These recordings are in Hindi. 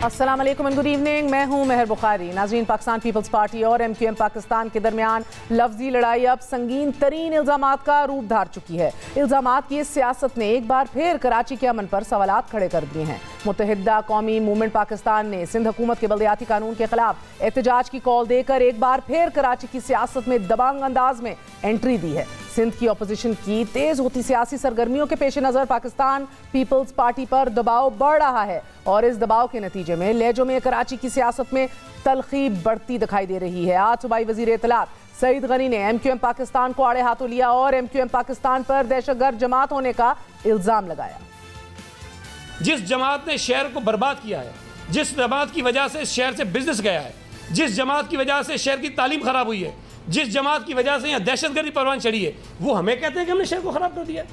अस्सलाम वालेकुम एंड गुड इवनिंग। मैं हूं मेहर बुखारी। नाज़रीन, पाकिस्तान पीपल्स पार्टी और MQM पाकिस्तान के दरमियान लफ्जी लड़ाई अब संगीन तरीन इल्ज़ामात का रूप धार चुकी है। इल्ज़ामात की इस सियासत ने एक बार फिर कराची के अमन पर सवालात खड़े कर दिए हैं। मुत्तहिदा कौमी मूवमेंट पाकिस्तान ने सिंध हुकूमत के बल्दियाती कानून के खिलाफ एहतजाज की कॉल देकर एक बार फिर कराची की सियासत में दबंग अंदाज में एंट्री दी है। सिंध की अपोजिशन की तेज होती सियासी सरगर्मियों के पेश नज़र पाकिस्तान पीपल्स पार्टी पर दबाव बढ़ रहा है और इस दबाव के नतीजे में लहजों में कराची की सियासत में तलखी बढ़ती दिखाई दे रही है। आज सूबाई वजीर इत्तलात सईद गनी ने MQM पाकिस्तान को आड़े हाथों लिया और MQM पाकिस्तान पर दहशतगर्द जमात होने का इल्जाम लगाया। जिस जमात ने शहर को बर्बाद किया है, जिस जमात की वजह से शहर से बिजनेस गया है, जिस जमात की वजह से शहर की तालीम खराब हुई है, जिस जमात की वजह से यहाँ दहशतगर्दी परवान चढ़ी है, वो हमें कहते हैं कि हमने शहर को खराब कर दिया।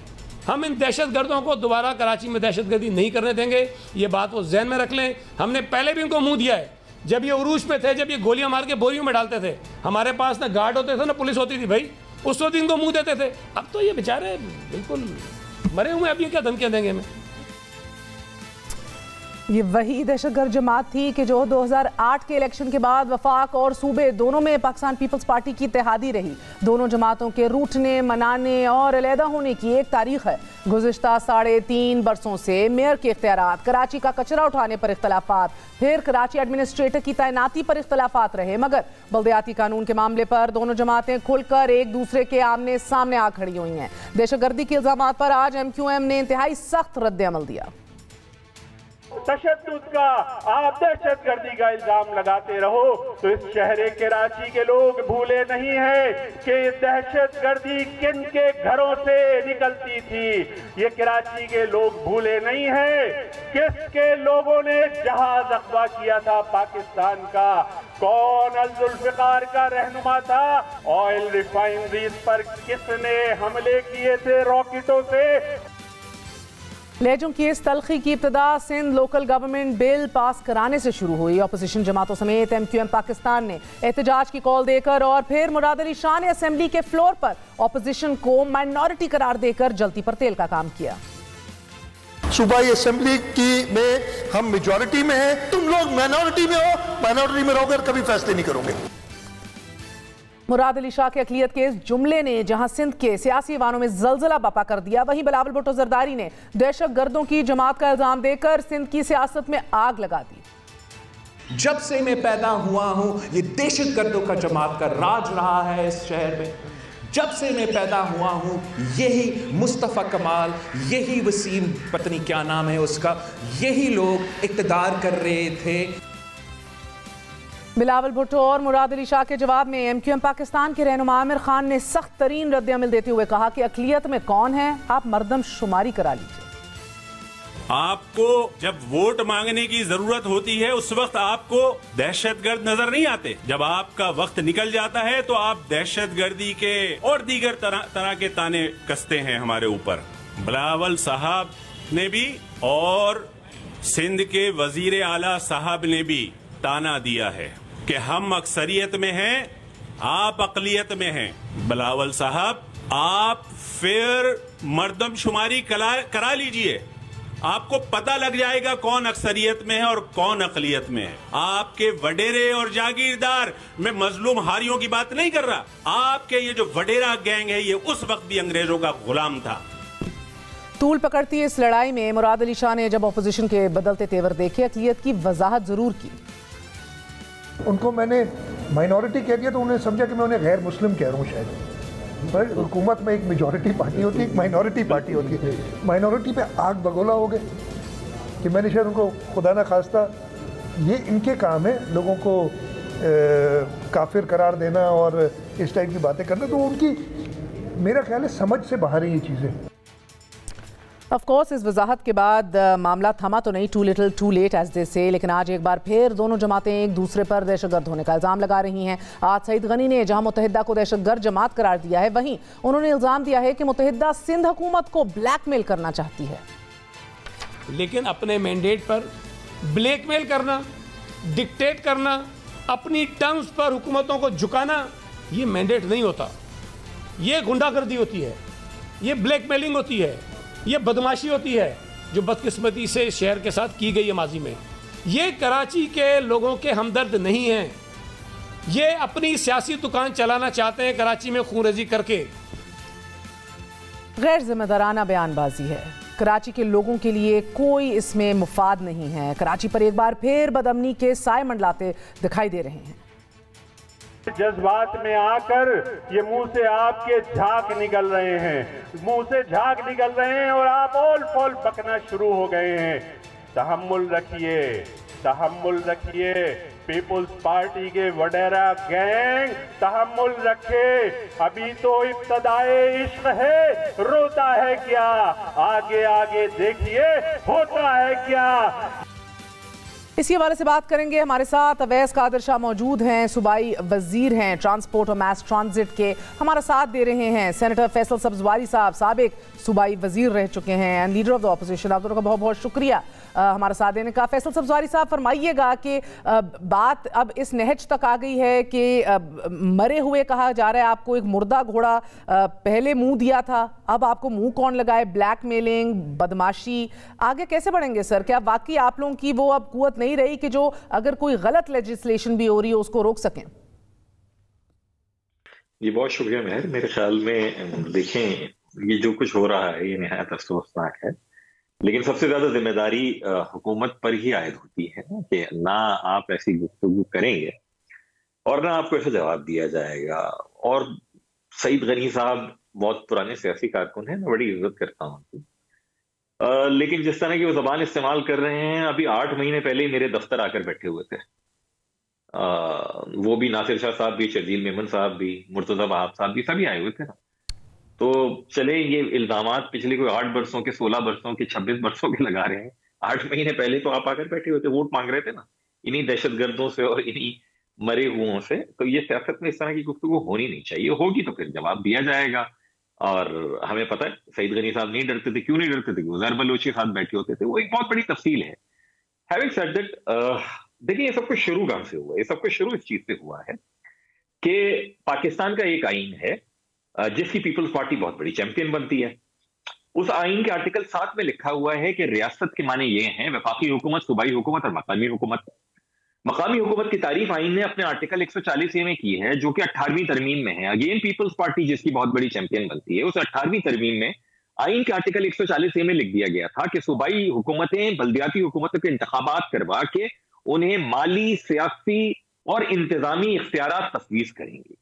हम इन दहशतगर्दों को दोबारा कराची में दहशतगर्दी नहीं करने देंगे, ये बात वो जहन में रख लें। हमने पहले भी उनको मुंह दिया है, जब ये उरूज पे थे, जब ये गोलियां मार के बोरियों में डालते थे, हमारे पास ना गार्ड होते थे ना पुलिस होती थी भाई, उस वक्त इनको मुंह देते थे। अब तो ये बेचारे बिल्कुल मरे हुए, अब ये क्या धमकियां देंगे हमें। ये वही दहशतगर्द जमात थी कि जो 2008 के इलेक्शन के बाद वफाक और सूबे दोनों में पाकिस्तान पीपल्स पार्टी की इत्तेहादी रही। दोनों जमातों के रूठने, मनाने और अलहदा होने की एक तारीख है। गुज़िश्ता 3.5 बरसों से मेयर के इख्तियारात, कराची का कचरा उठाने पर इख्तलाफात, फिर कराची एडमिनिस्ट्रेटर की तैनाती पर इख्तलाफात रहे, मगर बल्दियाती कानून के मामले पर दोनों जमातें खुलकर एक दूसरे के आमने सामने आ खड़ी हुई हैं। दहशतगर्दी के इल्जामात पर आज MQM ने इंतहाई सख्त रद्द-ए-अमल दिया। तशद्दुद का, आप दहशतगर्दी का इल्जाम लगाते रहो तो इस शहर कराची के लोग भूले नहीं हैं कि दहशतगर्दी किन के घरों से निकलती थी। ये कराची के लोग भूले नहीं हैं किसके लोगों ने जहाज अगवा किया था पाकिस्तान का, कौन जुल्फिकार का रहनुमा था, ऑयल रिफाइनरीज पर किसने हमले किए थे रॉकेटों से। लहजों की इस तलखी की इब्तिदा Sindh local government bill pass कराने से शुरू हुई। अपोजिशन जमातों समेत MQM पाकिस्तान ने एहतजाज की कॉल देकर और फिर मुराद अली शाह ने असेंबली के फ्लोर पर अपोजिशन को माइनॉरिटी करार देकर जल्दी पर तेल का काम किया। सूबाई असेंबली की में हम मेजॉरिटी में हैं, तुम लोग माइनॉरिटी में हो, माइनॉरिटी में रहोगे कभी फैसले नहीं करोगे। मुराद अली शाह के अक़लियत के इस जुमले ने जहां सिंध के सियासी वानों में जलजला बपा कर दिया, वहीं बिलावल भुट्टो जरदारी ने दहशतगर्दों की जमात का इल्जाम देकर सिंध की सियासत में आग लगा दी। जब से मैं पैदा हुआ हूं ये दहशतगर्दों का जमात का राज रहा है इस शहर में। जब से मैं पैदा हुआ हूं यही मुस्तफ़ा कमाल, यही वसीम, पत्नी क्या नाम है उसका, यही लोग इक़्तिदार कर रहे थे। बिलावल भुट्टो और मुराद अली शाह के जवाब में MQM पाकिस्तान के रहनुमा आमिर खान ने सख्त तरीन रद्द-ए-अमल देते हुए कहा कि अक़लियत में कौन है, आप मर्दम शुमारी करा लीजिए। आपको जब वोट मांगने की जरूरत होती है उस वक्त आपको दहशतगर्द नजर नहीं आते। जब आपका वक्त निकल जाता है तो आप दहशतगर्दी के और दीगर तरह के ताने कसते हैं हमारे ऊपर। बिलावल साहब ने भी और सिंध के वजीर आला साहब ने भी ताना दिया है कि हम अक्सरियत में हैं, आप अक़लियत में हैं। बिलावल साहब, आप फिर मर्दमशुमारी करा लीजिए, आपको पता लग जाएगा कौन अक्सरियत में है और कौन अक़लियत में है। आपके वडेरे और जागीरदार, मैं मजलूम हारियों की बात नहीं कर रहा, आपके ये जो वडेरा गैंग है ये उस वक्त भी अंग्रेजों का गुलाम था। तूल पकड़ती इस लड़ाई में मुराद अली शाह ने जब अपोजिशन के बदलते तेवर देखे, अक़लियत की वजाहत जरूर की। उनको मैंने माइनॉरिटी कह दिया तो उन्होंने समझा कि मैं उन्हें गैर मुस्लिम कह रहा हूँ शायद। पर हुकूमत में एक मेजॉरिटी पार्टी होती है, एक माइनॉरिटी पार्टी होती है। माइनॉरिटी पे आग बगोला हो गए कि मैंने शायद उनको खुदा ना खास्ता, ये इनके काम है लोगों को काफिर करार देना और इस टाइप की बातें करना, तो उनकी मेरा ख्याल है समझ से बाहर है ये चीज़ें। ऑफ कोर्स इस वजाहत के बाद मामला थमा तो नहीं, too little too late as they say, लेकिन आज एक बार फिर दोनों जमातें एक दूसरे पर दहशतगर्द होने का इल्ज़ाम लगा रही हैं। आज सईद गनी ने जहां मुत्तहिदा को दहशतगर्द जमात करार दिया है, वहीं उन्होंने इल्ज़ाम दिया है कि मुत्तहिदा सिंध हुकूमत को ब्लैकमेल करना चाहती है। लेकिन अपने मैंडेट पर ब्लैकमेल करना, डिक्टेट करना, अपनी टर्म्स पर हुकूमतों को झुकाना, ये मैंडेट नहीं होता। ये गुंडागर्दी होती है, ये ब्लैकमेलिंग होती है, ये बदमाशी होती है जो बदकिस्मती से शहर के साथ की गई है माजी में। ये कराची के लोगों के हमदर्द नहीं हैं। ये अपनी सियासी दुकान चलाना चाहते हैं कराची में खूनरेजी करके। गैर जिम्मेदाराना बयानबाजी है। कराची के लोगों के लिए कोई इसमें मुफाद नहीं है। कराची पर एक बार फिर बदअमनी के साए मंडलाते दिखाई दे रहे हैं। जज्बात में आकर ये मुंह से आपके झाग निकल रहे हैं, मुंह से झाग निकल रहे हैं और आप ओल फोल बकना शुरू हो गए हैं। तहम्मुल रखिए, तहम्मुल रखिए। पीपुल्स पार्टी के वडेरा गैंग तहम्मुल रखे। अभी तो इब्तदाए इश्क है, रोता है क्या? आगे आगे देखिए होता है क्या। इसी हवाले से बात करेंगे। हमारे साथ अवैस कादर शाह मौजूद हैं, सूबाई वजीर हैं ट्रांसपोर्ट और मैस ट्रांजिट के, हमारा साथ दे रहे हैं। सेनेटर फैसल सब्जवारी साहब साबिक सूबाई वजीर रह चुके हैं and leader of the opposition. आप दोनों का बहुत बहुत शुक्रिया हमारा साथ देने का। फैसल सब्जवारी साहब फरमाइएगा कि बात अब इस नहज तक आ गई है कि मरे हुए कहा जा रहा है आपको, एक मुर्दा घोड़ा पहले मुंह दिया था, अब आपको मुंह कौन लगाए? ब्लैकमेलिंग, बदमाशी, आगे कैसे बढ़ेंगे सर? क्या वाकई आप लोगों की वो अब कुव्वत नहीं रही कि जो अगर कोई गलत लेजिस्लेशन भी हो रही हो उसको रोक सकें? ये बहुत शुक्रिया मेहर। मेरे ख्याल में देखें, ये जो कुछ हो रहा है ये निहायत अफसोसनाक है, लेकिन सबसे ज्यादा जिम्मेदारी हुकूमत पर ही आयद होती है कि ना आप ऐसी गुफ्तगू करेंगे और ना आपको ऐसा जवाब दिया जाएगा। और सईद गनी साहब बहुत पुराने सियासी कारकुन हैं, मैं बड़ी इज्जत करता हूँ उनकी, लेकिन जिस तरह की वो जबान इस्तेमाल कर रहे हैं, अभी 8 महीने पहले ही मेरे दफ्तर आकर बैठे हुए थे। वो भी नासिर शाह साहब भी, शर्जील मेमन साहब भी, मुर्तजा वहाब साहब भी, सभी आए हुए थे ना। तो चले ये इल्जामात पिछले कोई 8 बरसों के, 16 बरसों के, 26 बरसों के लगा रहे हैं। 8 महीने पहले तो आप आकर बैठे हुए थे, वोट मांग रहे थे ना इन्हीं दहशतगर्दों से और इन्हीं मरे हुओं से। तो ये सियासत में इस तरह की गुफ्तगू होनी नहीं चाहिए। होगी तो फिर जवाब दिया जाएगा। और हमें पता है सईद गनी साहब नहीं डरते थे। क्यों नहीं डरते थे? वो ज़र बलोची के साथ बैठे होते थे। वो एक बहुत बड़ी तफसील है। हैविंग सेड दैट, देखिए ये सब कुछ शुरू कहां से हुआ? ये सब कुछ शुरू इस चीज से हुआ है कि पाकिस्तान का एक आइन है जिसकी पीपल्स पार्टी बहुत बड़ी चैंपियन बनती है। उस आइन के आर्टिकल 7 में लिखा हुआ है कि रियासत के माने ये हैं वफाकी हुकूमत, सूबाई हुकूमत और मकामी हुकूमत। मकामी हुकूमत की तारीफ आइन ने अपने आर्टिकल 140A में की है, जो कि 18वीं तरमीम में है। अगेन पीपल्स पार्टी जिसकी बहुत बड़ी चैंपियन बनती है, उस 18वीं तरमीम में आइन के आर्टिकल 140A में लिख दिया गया था कि सूबाई हुकूमतें बल्दियाती हुकूमतों के इंतखाबात करवा के उन्हें माली, सियासी और इंतजामी इख्तियारात तफवीज करेंगी।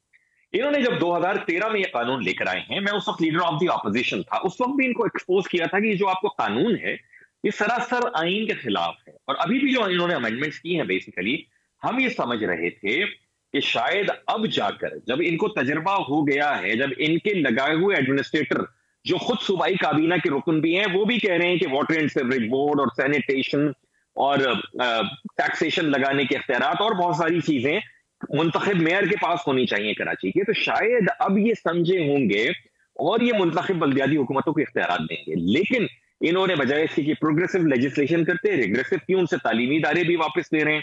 इन्होंने जब 2013 में यह कानून लेकर आए हैं, मैं उस वक्त लीडर ऑफ द ऑपोजिशन था, उस वक्त भी इनको एक्सपोज किया था कि ये जो आपको कानून है ये सरासर आइन के खिलाफ है। और अभी भी जो इन्होंने अमेंडमेंट्स की हैं, बेसिकली हम ये समझ रहे थे कि शायद अब जाकर जब इनको तजर्बा हो गया है, जब इनके लगाए हुए एडमिनिस्ट्रेटर जो खुद सूबाई काबीना के रुकन भी हैं, वो भी कह रहे हैं कि वाटर एंड सीवरेज बोर्ड और सैनिटेशन और टैक्सेशन लगाने के इख्तियारात और बहुत सारी चीजें मुंतखब मेयर के पास होनी चाहिए कराची के, तो शायद अब ये समझे होंगे और ये मुंतखब बल्दियाती हुकूमतों को इख्तियारात देंगे। लेकिन इन्होंने बजाय इसके कि प्रोग्रेसिव लेजिस्लेशन करते हैं, रिग्रेसिव की, उनसे तालीमी इदारे भी वापस ले रहे हैं,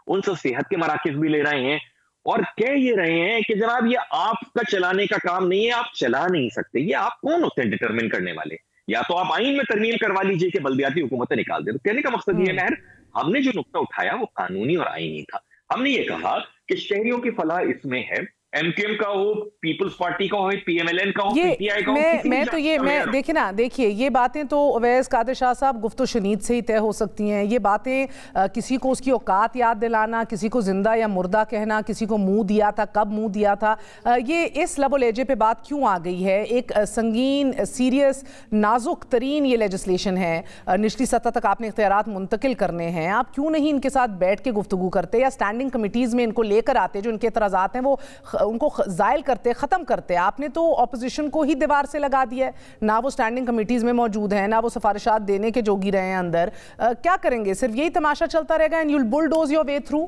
उनसे सेहत के मराकज भी ले रहे हैं और कह ये रहे हैं कि जनाब ये आपका चलाने का काम नहीं है, आप चला नहीं सकते। ये आप कौन होते हैं डिटरमिन करने वाले? या तो आप आइन में तरमीम करवा लीजिए कि बल्दियाती हुकूमतें निकाल दे। तो कहने का मकसद ये है, हमने जो नुक्ता उठाया वो कानूनी और आईनी था। हमने ये कहा कि शहरियों की फलाह इसमें है, एमक्यूएम का हो, पीपल्स पार्टी का हो, पीएमएलएन का हो, पीटीआई का हो, देखिए ये बातें तो अवैस कादिर शाह साहब गुफ्तो शनीद से ही तय हो सकती हैं। ये बातें किसी को उसकी औकात याद दिलाना, किसी को जिंदा या मुर्दा कहना, किसी को मुंह दिया था, कब मुंह दिया था, ये इस लबो लहजे पे बात क्यों आ गई है? एक संगीन, सीरियस, नाजुक तरीन ये लेजिस्लेशन है, निचली सतह तक आपने इख्तियारात मुंतकिल करने हैं, आप क्यों नहीं इनके साथ बैठ के गुफ्तगू करते या स्टैंडिंग कमिटीज़ में इनको लेकर आते, जो इनके एतराज़ात हैं वो उनको जायल करते, ख़त्म करते? आपने तो ऑपोजिशन को ही दीवार से लगा दिया है, ना वो स्टैंडिंग कमिटीज़ में मौजूद हैं, ना वो सिफारिशात देने के जोगी रहे हैं अंदर। क्या करेंगे? सिर्फ यही तमाशा चलता रहेगा and you will bulldoze your way through?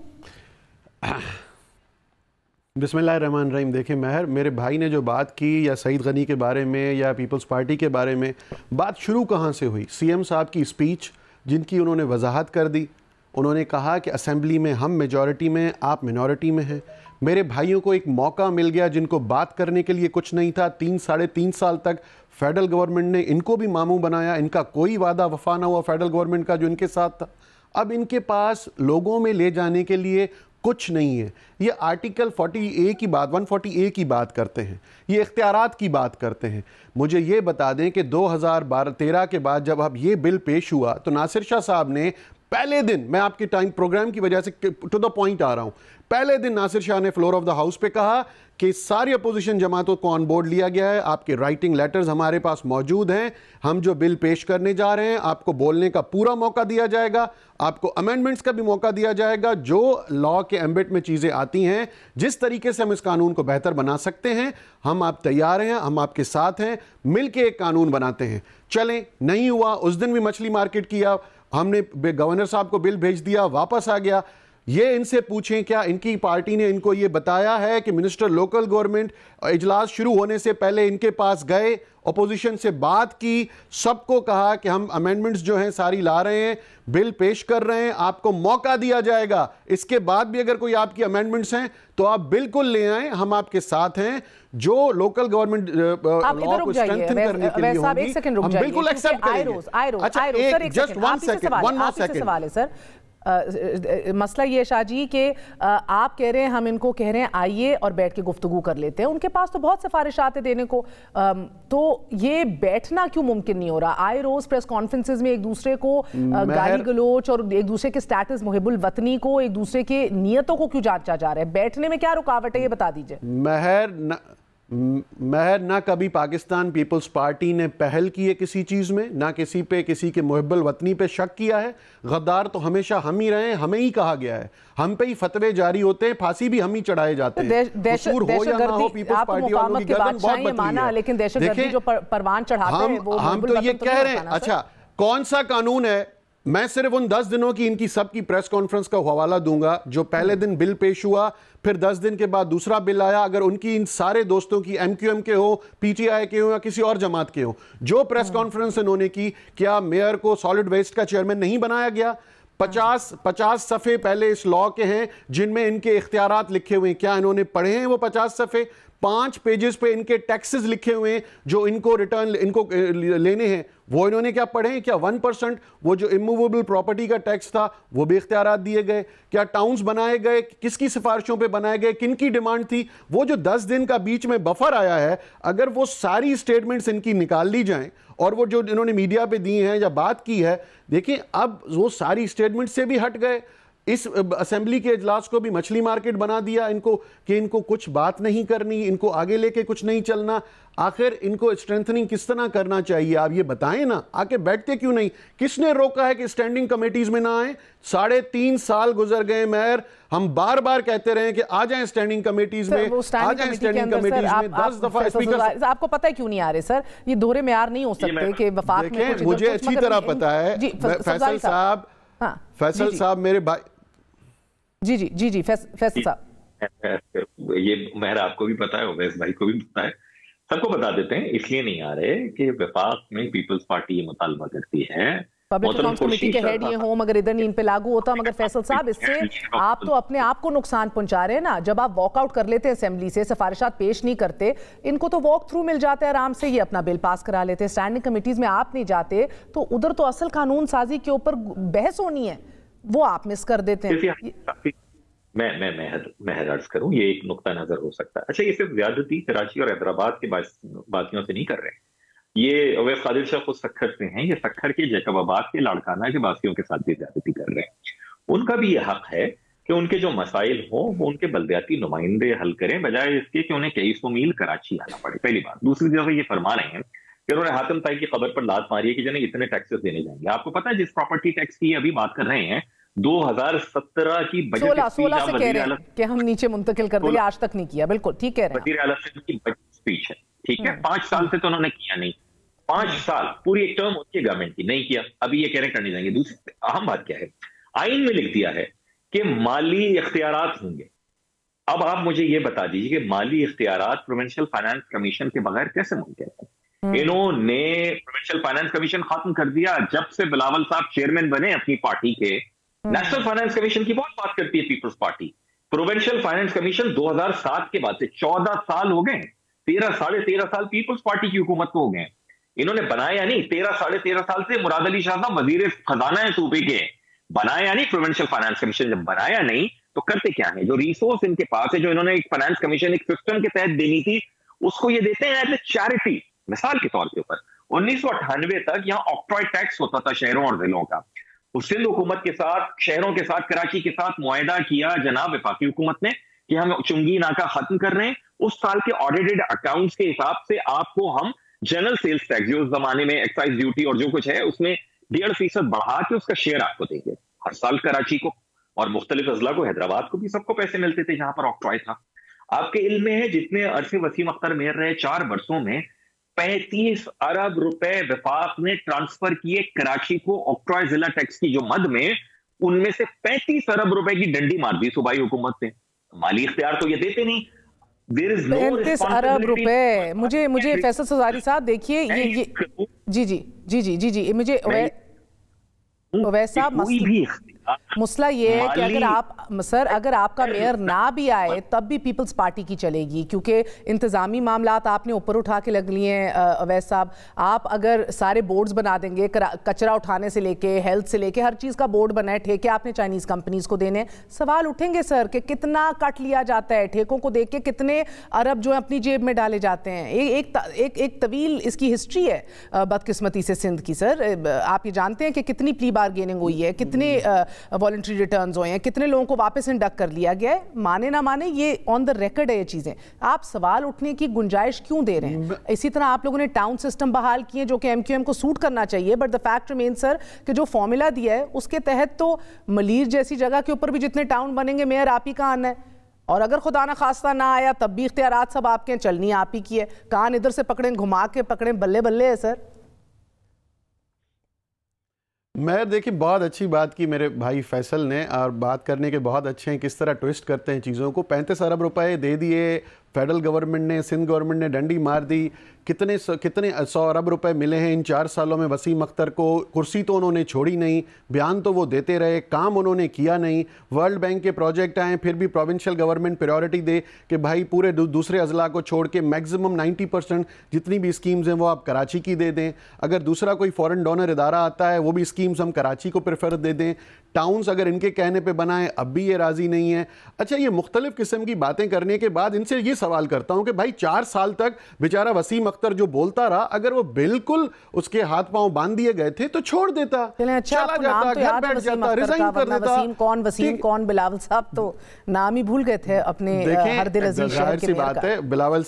बिस्मिल्लाहिर्रहमानिर्रहीम। देखें महर, मेरे भाई ने जो बात की या सईद गनी के बारे में या पीपल्स पार्टी के बारे में, बात शुरू कहाँ से हुई? सीएम साहब की स्पीच जिनकी उन्होंने वजाहत कर दी, उन्होंने कहा कि असेंबली में हम मेजॉरिटी में, आप मिनॉरिटी में हैं। मेरे भाइयों को एक मौका मिल गया जिनको बात करने के लिए कुछ नहीं था। 3-3.5 साल तक फेडरल गवर्नमेंट ने इनको भी मामू बनाया, इनका कोई वादा वफा ना हुआ फेडरल गवर्नमेंट का जो इनके साथ था। अब इनके पास लोगों में ले जाने के लिए कुछ नहीं है। ये आर्टिकल 40A की बात, 140A की बात करते हैं, ये इख्तियारात की बात करते हैं। मुझे ये बता दें कि 2013 के बाद जब अब ये बिल पेश हुआ तो नासिर शाह साहब ने पहले दिन, मैं आपके टाइम प्रोग्राम की वजह से टू द पॉइंट आ रहा हूं, पहले दिन नासिर शाह ने फ्लोर ऑफ द हाउस पे कहा कि सारी अपोजिशन जमातों को ऑन बोर्ड लिया गया है, आपके राइटिंग लेटर्स हमारे पास मौजूद हैं, हम जो बिल पेश करने जा रहे हैं आपको बोलने का पूरा मौका दिया जाएगा, आपको अमेंडमेंट्स का भी मौका दिया जाएगा, जो लॉ के एम्बिट में चीज़ें आती हैं, जिस तरीके से हम इस कानून को बेहतर बना सकते हैं, हम आप तैयार हैं, हम आपके साथ हैं, मिल के एक कानून बनाते हैं। चलें, नहीं हुआ, उस दिन भी मछली मार्केट किया, हमने गवर्नर साहब को बिल भेज दिया, वापस आ गया। ये इनसे पूछें क्या इनकी पार्टी ने इनको ये बताया है कि मिनिस्टर लोकल गवर्नमेंट इजलास शुरू होने से पहले इनके पास गए, अपोजिशन से बात की, सबको कहा कि हम अमेंडमेंट्स जो हैं सारी ला रहे हैं, बिल पेश कर रहे हैं, आपको मौका दिया जाएगा, इसके बाद भी अगर कोई आपकी अमेंडमेंट्स हैं तो आप बिल्कुल ले आएं, हम आपके साथ हैं, जो लोकल गवर्नमेंट लॉ को स्ट्रेंथन करने के लिए होगी, हम बिल्कुल एक्सेप्ट करेंगे। अच्छा, जस्ट वन सेकंड सवाल है सर। मसला ये शाहजी कि आप कह रहे हैं, हम इनको कह रहे हैं आइए और बैठ के गुफ्तगू कर लेते हैं, उनके पास तो बहुत सिफारिशात है देने को, तो ये बैठना क्यों मुमकिन नहीं हो रहा? आए रोज प्रेस कॉन्फ्रेंसेज में एक दूसरे को गाली गलोच और एक दूसरे के स्टेटस मुहिबुल वतनी को, एक दूसरे के नियतों को क्यों जांचा जा रहा है? बैठने में क्या रुकावट है ये बता दीजिए। महर ना कभी पाकिस्तान पीपल्स पार्टी ने पहल की है किसी चीज़ में, ना किसी पे, किसी के मुहिब्बुल वतनी पे शक किया है। गद्दार तो हमेशा हम ही रहे हैं, हमें ही कहा गया है, हम पे ही फतवे जारी होते हैं, फांसी भी हम ही चढ़ाए जाते हैं। कसूर हो या ना हो, पीपल्स पार्टी वालों की गर्दन बहुत पतली है। लेकिन दहशतगर्दी जो परवान चढ़ाते हैं वो हम तो ये कह रहे हैं। अच्छा, कौन सा कानून है? मैं सिर्फ उन 10 दिनों की इनकी सबकी प्रेस कॉन्फ्रेंस का हवाला दूंगा जो पहले दिन बिल पेश हुआ, फिर 10 दिन के बाद दूसरा बिल आया। अगर उनकी इन सारे दोस्तों की MQM के हो, PTI के हो या किसी और जमात के हो, जो प्रेस कॉन्फ्रेंस इन्होंने की, क्या मेयर को सॉलिड वेस्ट का चेयरमैन नहीं बनाया गया? 50 सफ़े पहले इस लॉ के हैं जिनमें इनके इख्तियारात लिखे हुए हैं, क्या इन्होंने पढ़े हैं वो 50 सफ़े? 5 पेजेस पे इनके टैक्सेस लिखे हुए हैं जो इनको रिटर्न इनको लेने हैं, वो इन्होंने क्या पढ़े हैं? क्या 1% वो जो इमूवेबल प्रॉपर्टी का टैक्स था वो भी इख्तियारात दिए गए? क्या टाउन्स बनाए गए? किसकी सिफारिशों पे बनाए गए? किन की डिमांड थी? वो जो 10 दिन का बीच में बफर आया है, अगर वो सारी स्टेटमेंट्स इनकी निकाल ली जाएं और वो जो इन्होंने मीडिया पे दी हैं या बात की है, देखिए अब वो सारी स्टेटमेंट से भी हट गए। इस असेंबली के इजलास को भी मछली मार्केट बना दिया इनको कि इनको कुछ बात नहीं करनी, इनको आगे लेके कुछ नहीं चलना। आखिर इनको स्ट्रेंथनिंग किस तरह करना चाहिए आप ये बताएं ना, आके बैठते क्यों नहीं? किसने रोका है कि स्टैंडिंग कमेटीज में ना आए? 3.5 साल गुजर गए मेयर, हम बार बार कहते रहे कि आ जाएं स्टैंडिंग कमीटीज में, आ जाएं स्टैंडिंग कमेटीज में। 10 दफा स्पीकर, आपको पता है क्यों नहीं आ रहे सर? ये दोहरे मेयार नहीं हो सकते कि वफाक में कुछ, मुझे अच्छी तरह पता है। फैसल साहब, फैसल साहब मेरे भाई, जी फैसल साहब, ये मेहर आपको भी पता है, ओवैस भाई को भी पता है, सबको बता देते हैं। इसलिए नहीं आ रहे कि वफाक में पीपल्स पार्टी ये मुतालबा करती है पब्लिक अकाउंट्स कमेटी के हेड ये हों, मगर इधर नहीं इन पे लागू होता। मगर फैसल साहब, इससे आप तो अपने आप को नुकसान पहुंचा रहे हैं ना। जब आप वॉकआउट कर लेते हैं असेंबली से, सिफारिशात पेश नहीं करते, इनको तो वॉक थ्रू मिल जाता है आराम से, ये अपना बिल पास करा लेते हैं। स्टैंडिंग कमेटीज में आप नहीं जाते तो उधर तो असल कानून साजी के ऊपर बहस होनी है, वो आप मिस कर देते हैं। मैं अर्ज करूं, ये एक नुक्ता नजर हो सकता है। अच्छा, ये सिर्फ ज्यादती कराची और हैदराबाद के बाकियों से नहीं कर रहे, ये अवैस कादिर शाह खुद सक्खर से हैं, ये सक्खर के जैकबाबाद के लाड़काना के बासियों के साथ भी ज्यादती कर रहे हैं। उनका भी ये हक है कि उनके जो मसाइल हो वो उनके बल्दियाती नुमाइंदे हल करें, बजाय इसके कि उन्हें कई सौ मील कराची आना पड़े। पहली बात। दूसरी जगह ये फरमा रहे हैं कि उन्होंने हातिम ताई की खबर पर लात मारी है कि जिन्हें इतने टैक्सेस देने जाएंगे। आपको पता है जिस प्रॉपर्टी टैक्स की अभी बात कर रहे हैं, 2017 की बजट 16 से कह रहे हैं कि हम नीचे मुंतकिल कर देंगे, आज तक नहीं किया। बिल्कुल ठीक कह रहे हैं। वज़ीर आला की बजट स्पीच है, ठीक है, 5 साल से तो उन्होंने किया नहीं, 5 साल पूरी एक टर्म उनकी गवर्नमेंट की नहीं किया, अभी ये कह रहे हैं करने जाएंगे। दूसरी अहम बात क्या है, आइन में लिख दिया है कि माली इख्तियारात होंगे। अब आप मुझे ये बता दीजिए कि माली इख्तियारात प्रोविंशियल फाइनेंस कमीशन के बगैर कैसे मुमकिन है? इन्होंने प्रोविंशियल फाइनेंस कमीशन खत्म कर दिया जब से बिलावल साहब चेयरमैन बने अपनी पार्टी के, नेशनल फाइनेंस कमीशन की बहुत बात करती है Peoples Party. Provincial finance commission 2007 के बाद से 14 साल हो गए, 13 साल पीपल्स पार्टी की हुकूमत को हो गए। इन्होंने बनाया नहीं, 13 साल से मुराद अली शाह साहब वजीर खजाना है सूबे के, बनाया नहीं प्रोविंशियल फाइनेंस कमीशन। जब बनाया नहीं तो करते क्या है, जो रिसोर्स इनके पास है, जो इन्होंने एक फाइनेंस कमीशन एक सिस्टम के तहत देनी थी, उसको ये देते हैं एज ए चैरिटी। मिसाल के तौर के ऊपर 1998 तक यहाँ ऑक्ट्रॉय टैक्स होता था शहरों और जिलों का। उस सिंध हुकूमत के साथ, शहरों के साथ, कराची के साथ मुआहदा किया जनाब वफाकी हुकूमत ने कि हम चुंगी नाका खत्म कर रहे हैं। उस साल के ऑडिटेड अकाउंट्स के हिसाब से आपको हम जनरल सेल्स टैक्स, जो उस जमाने में एक्साइज ड्यूटी और जो कुछ है उसमें 1.5% बढ़ा के उसका शेयर आपको देंगे हर साल। कराची को और मुख्तलिफ अजला को, हैदराबाद को भी सबको पैसे मिलते थे जहां पर ऑक्ट्रॉय था। आपके इल्म में है जितने अरसे वसीम अख्तर मेयर रहे 4 वर्षों में 35 अरब रुपए वफाक ने ट्रांसफर किए कराची को ऑक्ट्रॉय जिला टैक्स की जो मद में, उनमें से 35 अरब रुपए की डंडी मार दी सूबाई हुकूमत ने। माली इख्तियार तो ये देते नहीं। 35 अरब रुपए। मुझे फैसल सजारी साहब देखिए ये जी मुझे वैसा मसला ये है कि अगर आपका मेयर ना भी आए तब भी पीपल्स पार्टी की चलेगी, क्योंकि इंतज़ामी मामलात आपने ऊपर उठा के लग लिए हैं। अवैस साहब, आप अगर सारे बोर्ड्स बना देंगे, कचरा उठाने से लेके हेल्थ से लेके हर चीज़ का बोर्ड बना है, ठेके आपने चाइनीज़ कंपनीज को देने, सवाल उठेंगे सर कि कितना कट लिया जाता है, ठेकों को देख के कितने अरब जो है अपनी जेब में डाले जाते हैं। एक तवील इसकी हिस्ट्री है बदकिस्मती से सिंध की। सर आप ये जानते हैं कि कितनी प्ली बारगेनिंग हुई है, कितने वॉलंटरी रिटर्न्स हुए हैं, कितने लोगों को वापस इंडक्ट कर लिया गया है। माने ना माने ये ऑन द रिकॉर्ड है ये चीजें। आप सवाल उठने की गुंजाइश क्यों दे रहे हैं? इसी तरह आप लोगों ने टाउन सिस्टम बहाल किए जो कि एमक्यूएम को सूट करना चाहिए, but the fact remain sir कि जो फॉर्मूला दिया है उसके तहत तो मलीर जैसी जगह के ऊपर भी जितने टाउन बनेंगे मेयर आप ही का आना है, और अगर खुदा ना खास्ता ना आया तब भी इख्तियारात सब आपके, चलनी आप ही की है। कान इधर से पकड़ें, घुमा के पकड़ें, बल्ले बल्ले है सर। मैं देखिए बहुत अच्छी बात की मेरे भाई फैसल ने, और बात करने के बहुत अच्छे हैं, किस तरह ट्विस्ट करते हैं चीज़ों को। 35 अरब रुपए दे दिए फेडरल गवर्नमेंट ने, सिंध गवर्नमेंट ने डंडी मार दी। कितने 100 अरब रुपए मिले हैं इन 4 सालों में वसीम अख्तर को? कुर्सी तो उन्होंने छोड़ी नहीं, बयान तो वो देते रहे, काम उन्होंने किया नहीं। वर्ल्ड बैंक के प्रोजेक्ट आए, फिर भी प्रोविंशियल गवर्नमेंट प्रायोरिटी दे कि भाई पूरे दूसरे अजला को छोड़ के मैक्सिमम 90% जितनी भी स्कीम्स हैं वो आप कराची की दे दें। अगर दूसरा कोई फॉरेन डोनर इदारा आता है वो भी स्कीम्स हम कराची को प्रेफर दे दें। टाउन्स अगर इनके कहने पे बनाए अब भी ये राजी नहीं है। अच्छा, ये मुख्तलिफ किस्म की बातें करने के बाद इनसे ये सवाल करता हूं कि भाई 4 साल तक बेचारा वसीम अख्तर जो बोलता रहा, अगर वो बिल्कुल उसके हाथ पाँव बांध दिए गए थे तो छोड़ देता, चला जाता, घर बैठ जाता, रिजाइन कर देता। वसीम कौन बिलावल साहब तो नाम ही भूल गए थे अपने हर दिल अजीज शहर के। बात है बिलावल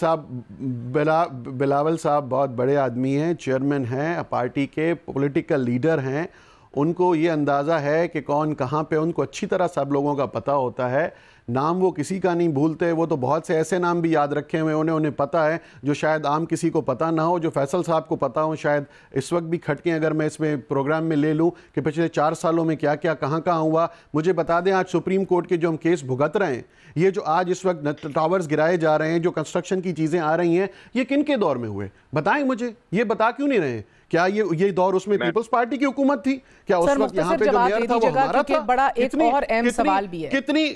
साहब बहुत बड़े आदमी हैं, चेयरमैन हैं पार्टी के, पॉलिटिकल लीडर हैं, उनको ये अंदाज़ा है कि कौन कहाँ पे, उनको अच्छी तरह सब लोगों का पता होता है। नाम वो किसी का नहीं भूलते, वो तो बहुत से ऐसे नाम भी याद रखे हुए उन्हें पता है जो शायद आम किसी को पता ना हो, जो फैसल साहब को पता हो। शायद इस वक्त भी खटके अगर मैं इसमें प्रोग्राम में ले लूँ कि पिछले 4 सालों में क्या क्या कहाँ हुआ। मुझे बता दें, आज सुप्रीम कोर्ट के जो हम केस भुगत रहे हैं, ये जो आज इस वक्त टावर्स गिराए जा रहे हैं, जो कंस्ट्रक्शन की चीज़ें आ रही हैं, ये किन के दौर में हुए? बताएं मुझे, ये बता क्यों नहीं रहे? क्या ये दौर उसमें पीपल्स पार्टी की हुकूमत थी? क्या उस वक्त यहाँ पे जो मेयर था वो हमारा था? बड़ा एक और अहम सवाल भी है, कितनी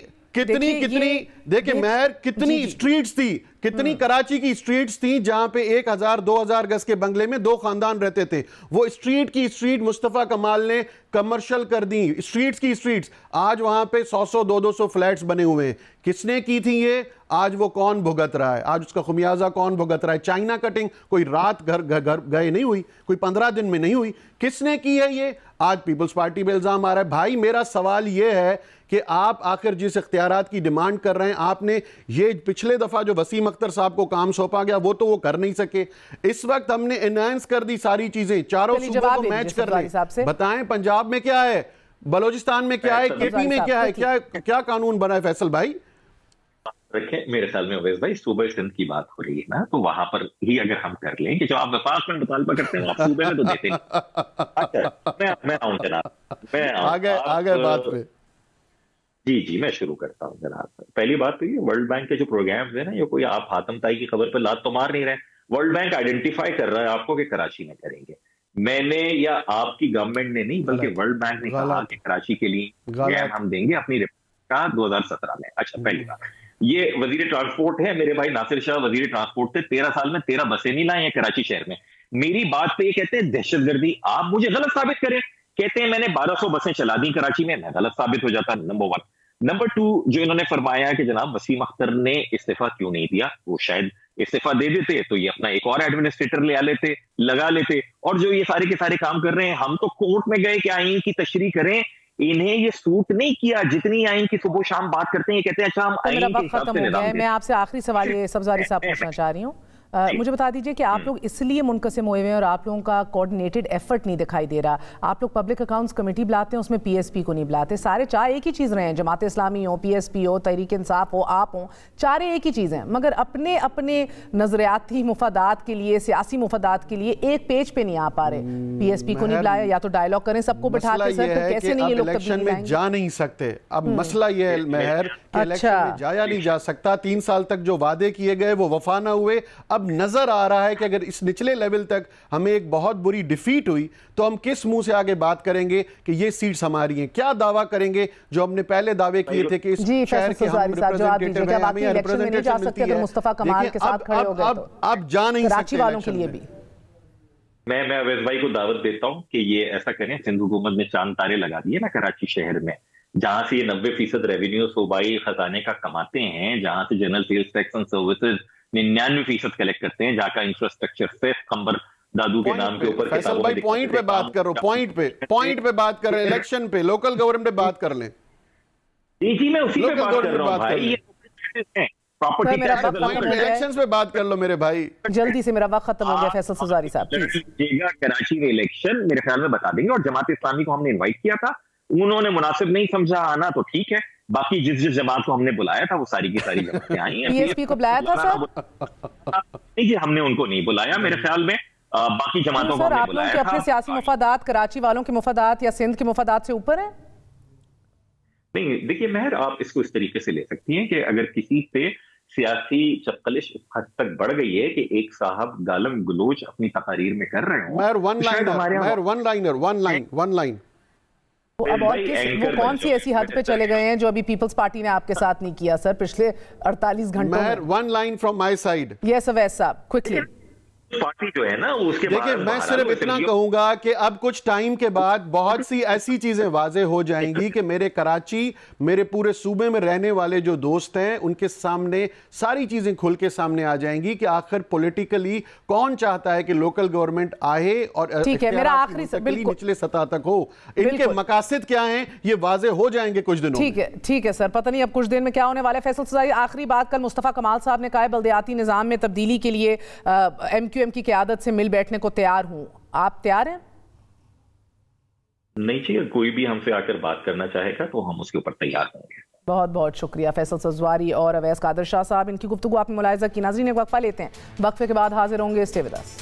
देखिए मेयर, कितनी स्ट्रीट्स थी, कितनी कराची की स्ट्रीट्स थी जहां पे 1000-2000 गज के बंगले में 2 खानदान रहते थे। वो स्ट्रीट मुस्तफा कमाल ने कमर्शियल कर दी, स्ट्रीट्स की स्ट्रीट्स। आज वहां पे 100-200 फ्लैट्स बने हुए हैं। किसने की थी ये? आज वो कौन भुगत रहा है? आज उसका खुमियाजा कौन भुगत रहा है? चाइना कटिंग कोई रात घर गए नहीं हुई, कोई 15 दिन में नहीं हुई। किसने की है ये? आज पीपल्स पार्टी पे इल्जाम आ रहा है। भाई मेरा सवाल ये है कि आप आखिर जिस इख्तियारात की डिमांड कर रहे हैं, आपने ये पिछले दफा जो वसीम अख्तर साहब को काम सौंपा गया वो तो वो कर नहीं सके। इस वक्त हमने एनहांस कर दी सारी चीजें, चारों सूबों को मैच कर रहे। बताएं पंजाब में क्या है, बलोचिस्तान में क्या है, केपी में क्या है, क्या कानून बना है फैसल भाई? रखें, मेरे ख्याल में अवैस भाई सूबे सिंध की बात हो रही है ना, तो वहां पर ही अगर हम कर लें कि जो आप वफाक में मुतालबा करते हैं आप सूबे में तो देते नहीं। अच्छा, मैं आऊं जनाब, मैं आगे बात पे। जी मैं शुरू करता हूँ जनाब। पहली बात तो ये, वर्ल्ड बैंक के जो प्रोग्राम्स है ना, ये कोई आप हातम ताई की खबर पर लात तो मार नहीं रहे। वर्ल्ड बैंक आइडेंटिफाई कर रहा है आपको कि कराची में करेंगे। मैंने या आपकी गवर्नमेंट ने नहीं बल्कि वर्ल्ड बैंक ने कहा कि कराची के लिए हम देंगे अपनी रिपोर्ट का 2017 में। अच्छा, पहली बात, ये वजीर ट्रांसपोर्ट है, मेरे भाई नासिर शाह वजीर ट्रांसपोर्ट थे, 13 साल में 13 बसें नहीं लाई हैं कराची शहर में। मेरी बात पे ये कहते हैं दहशतगर्दी, आप मुझे गलत साबित करें। कहते हैं मैंने 1200 बसें चला दी कराची में, मैं गलत साबित हो जाता, नंबर 1। नंबर 2, जो इन्होंने फरमाया कि जनाब वसीम अख्तर ने इस्तीफा क्यों नहीं दिया, वो शायद इस्तीफा दे देते तो ये अपना एक और एडमिनिस्ट्रेटर लगा लेते। और जो ये सारे के सारे काम कर रहे हैं, हम तो कोर्ट में गए कि आईन की तशरीह करें, इन्हें ये सूट नहीं किया। जितनी आईन की सुबह शाम बात करते हैं, कहते हैं अच्छा हम आईन के हिसाब से निजाम दें। मैं आपसे आखिरी सवाल ये सब्ज़ारी साहब पूछना चाह रही हूँ, मुझे बता दीजिए कि आप लोग इसलिए मुनकसिम हुए हैं और आप लोगों का कोऑर्डिनेटेड एफर्ट नहीं दिखाई दे रहा। आप लोग पब्लिक अकाउंट्स कमेटी बुलाते हैं, उसमें पीएसपी को नहीं बुलाते। सारे चार एक ही चीज़ रहे हैं, जमात इस्लामी हो, पीएसपी हो, तहरीक इंसाफ हो, आप हो, चारे एक ही चीज़ हैं, मगर अपने अपने नजरियाती मुफादात के लिए, सियासी मुफादात के लिए एक पेज पे नहीं आ पा रहे। पीएसपी को नहीं बुलाया, या तो डायलॉग करें सबको बिठा के, सर तो कैसे नहीं ये लोग इलेक्शन में जा नहीं सकते। अब मसला ये है महर कि इलेक्शन में जाया नहीं जा सकता। 3 साल तक जो वादे किए गए वो वफा ना हुए। अब नजर आ रहा है कि अगर इस निचले लेवल तक हमें एक बहुत बुरी डिफीट हुई तो हम किस मुंह से आगे बात करेंगे कि ये सीट्स हमारी हैं? क्या दावा करेंगे जो हमने पहले दावे किए थे कि इस शहर के हम रिप्रेजेंटेटिव हैं, हमें रिप्रेजेंटेशन मिलती है। मुस्तफा कमाल के साथ खड़े हो गए तो आप जा नहीं सकते कराची वालों के लिए भी। मैं अवैध भाई को दावत देता हूं कि ये ऐसा करें, सिंध हुकूमत ने चांद तारे लगा दिए ना कराची शहर में, जहां से ये 90% रेवेन्यू सूबाई खजाने का कमाते हैं, जहां से general sales tax and services 99% collect करते हैं, जहाँ का इंफ्रास्ट्रक्चर सिर्फ कंबर दादू के नाम के ऊपर। फैसल भाई पॉइंट पे बात करो, पॉइंट पे बात कर रहे हैं, इलेक्शन पे, लोकल गवर्नमेंट पे बात कर लें। जी मैं उसी पे बात कर रहा हूं भाई, ये प्रॉपर्टी इलेक्शंस पे बात कर लो मेरे भाई। जल्दी से, मेरा वक्त खत्म हो गया फैसल सज़ारी साहब। कराची में इलेक्शन मेरे ख्याल में बता देंगे, और जमात इस्लामी को हमने इन्वाइट किया था, उन्होंने मुनासिब नहीं समझा आना तो ठीक है, बाकी जिस जमात को हमने बुलाया था वो सारी की सारी जमातें आई हैं। पीएसपी को बुलाया था सर? नहीं जी, हमने उनको नहीं बुलाया मेरे ख्याल में, बाकी जमातों को हमने बुलाया था। अपने सियासी मुफादात कराची वालों के मुफादात या सिंध के मुफादात से ऊपर है? नहीं, देखिए महर, आप इसको इस तरीके से ले सकती हैं कि अगर किसी पे सियासी चपकलिश इस हद तक बढ़ गई है कि एक साहब गालम गलोच अपनी तकारीर में कर रहे हो, महर वन लाइन अब और वो कौन सी ऐसी हद पे चले गए हैं जो अभी पीपल्स पार्टी ने आपके साथ नहीं किया सर पिछले 48 घंटों में? One line from my side. Yes अवैध साहब, क्विकली। पार्टी जो है ना उसके देखिए, मैं सिर्फ इतना कहूंगा कि अब कुछ टाइम के बाद बहुत सी ऐसी चीजें वाजे हो जाएंगी कि मेरे कराची, मेरे पूरे सूबे में रहने वाले जो दोस्त हैं उनके सामने सारी चीजें खुल के सामने आ जाएंगी कि आखिर पॉलिटिकली कौन चाहता है कि लोकल गवर्नमेंट आए और ठीक है, मेरा आखिरी निचले सतह तक हो, इनके मकासद क्या हैं ये वाजे हो जाएंगे कुछ दिनों। ठीक है सर, पता नहीं अब कुछ दिन में क्या होने वाला है। फैसल सज़ारी, आखिरी बात, कल मुस्तफा कमाल साहब ने कहा है बल्दियाती निजाम में तब्दीली के लिए MQM की क़यादत से मिल बैठने को तैयार हूं। आप तैयार हैं? नहीं चाहिए, कोई भी हमसे आकर बात करना चाहेगा तो हम उसके ऊपर तैयार होंगे। बहुत बहुत शुक्रिया फैसल सज़वारी और अवैस कादर शाह साहब, इनकी गुफ्तगू आपने मुलाहिज़ा की। नाज़रीन, एक वक्फा लेते हैं, वक्फे के बाद हाजिर होंगे। Stay with us.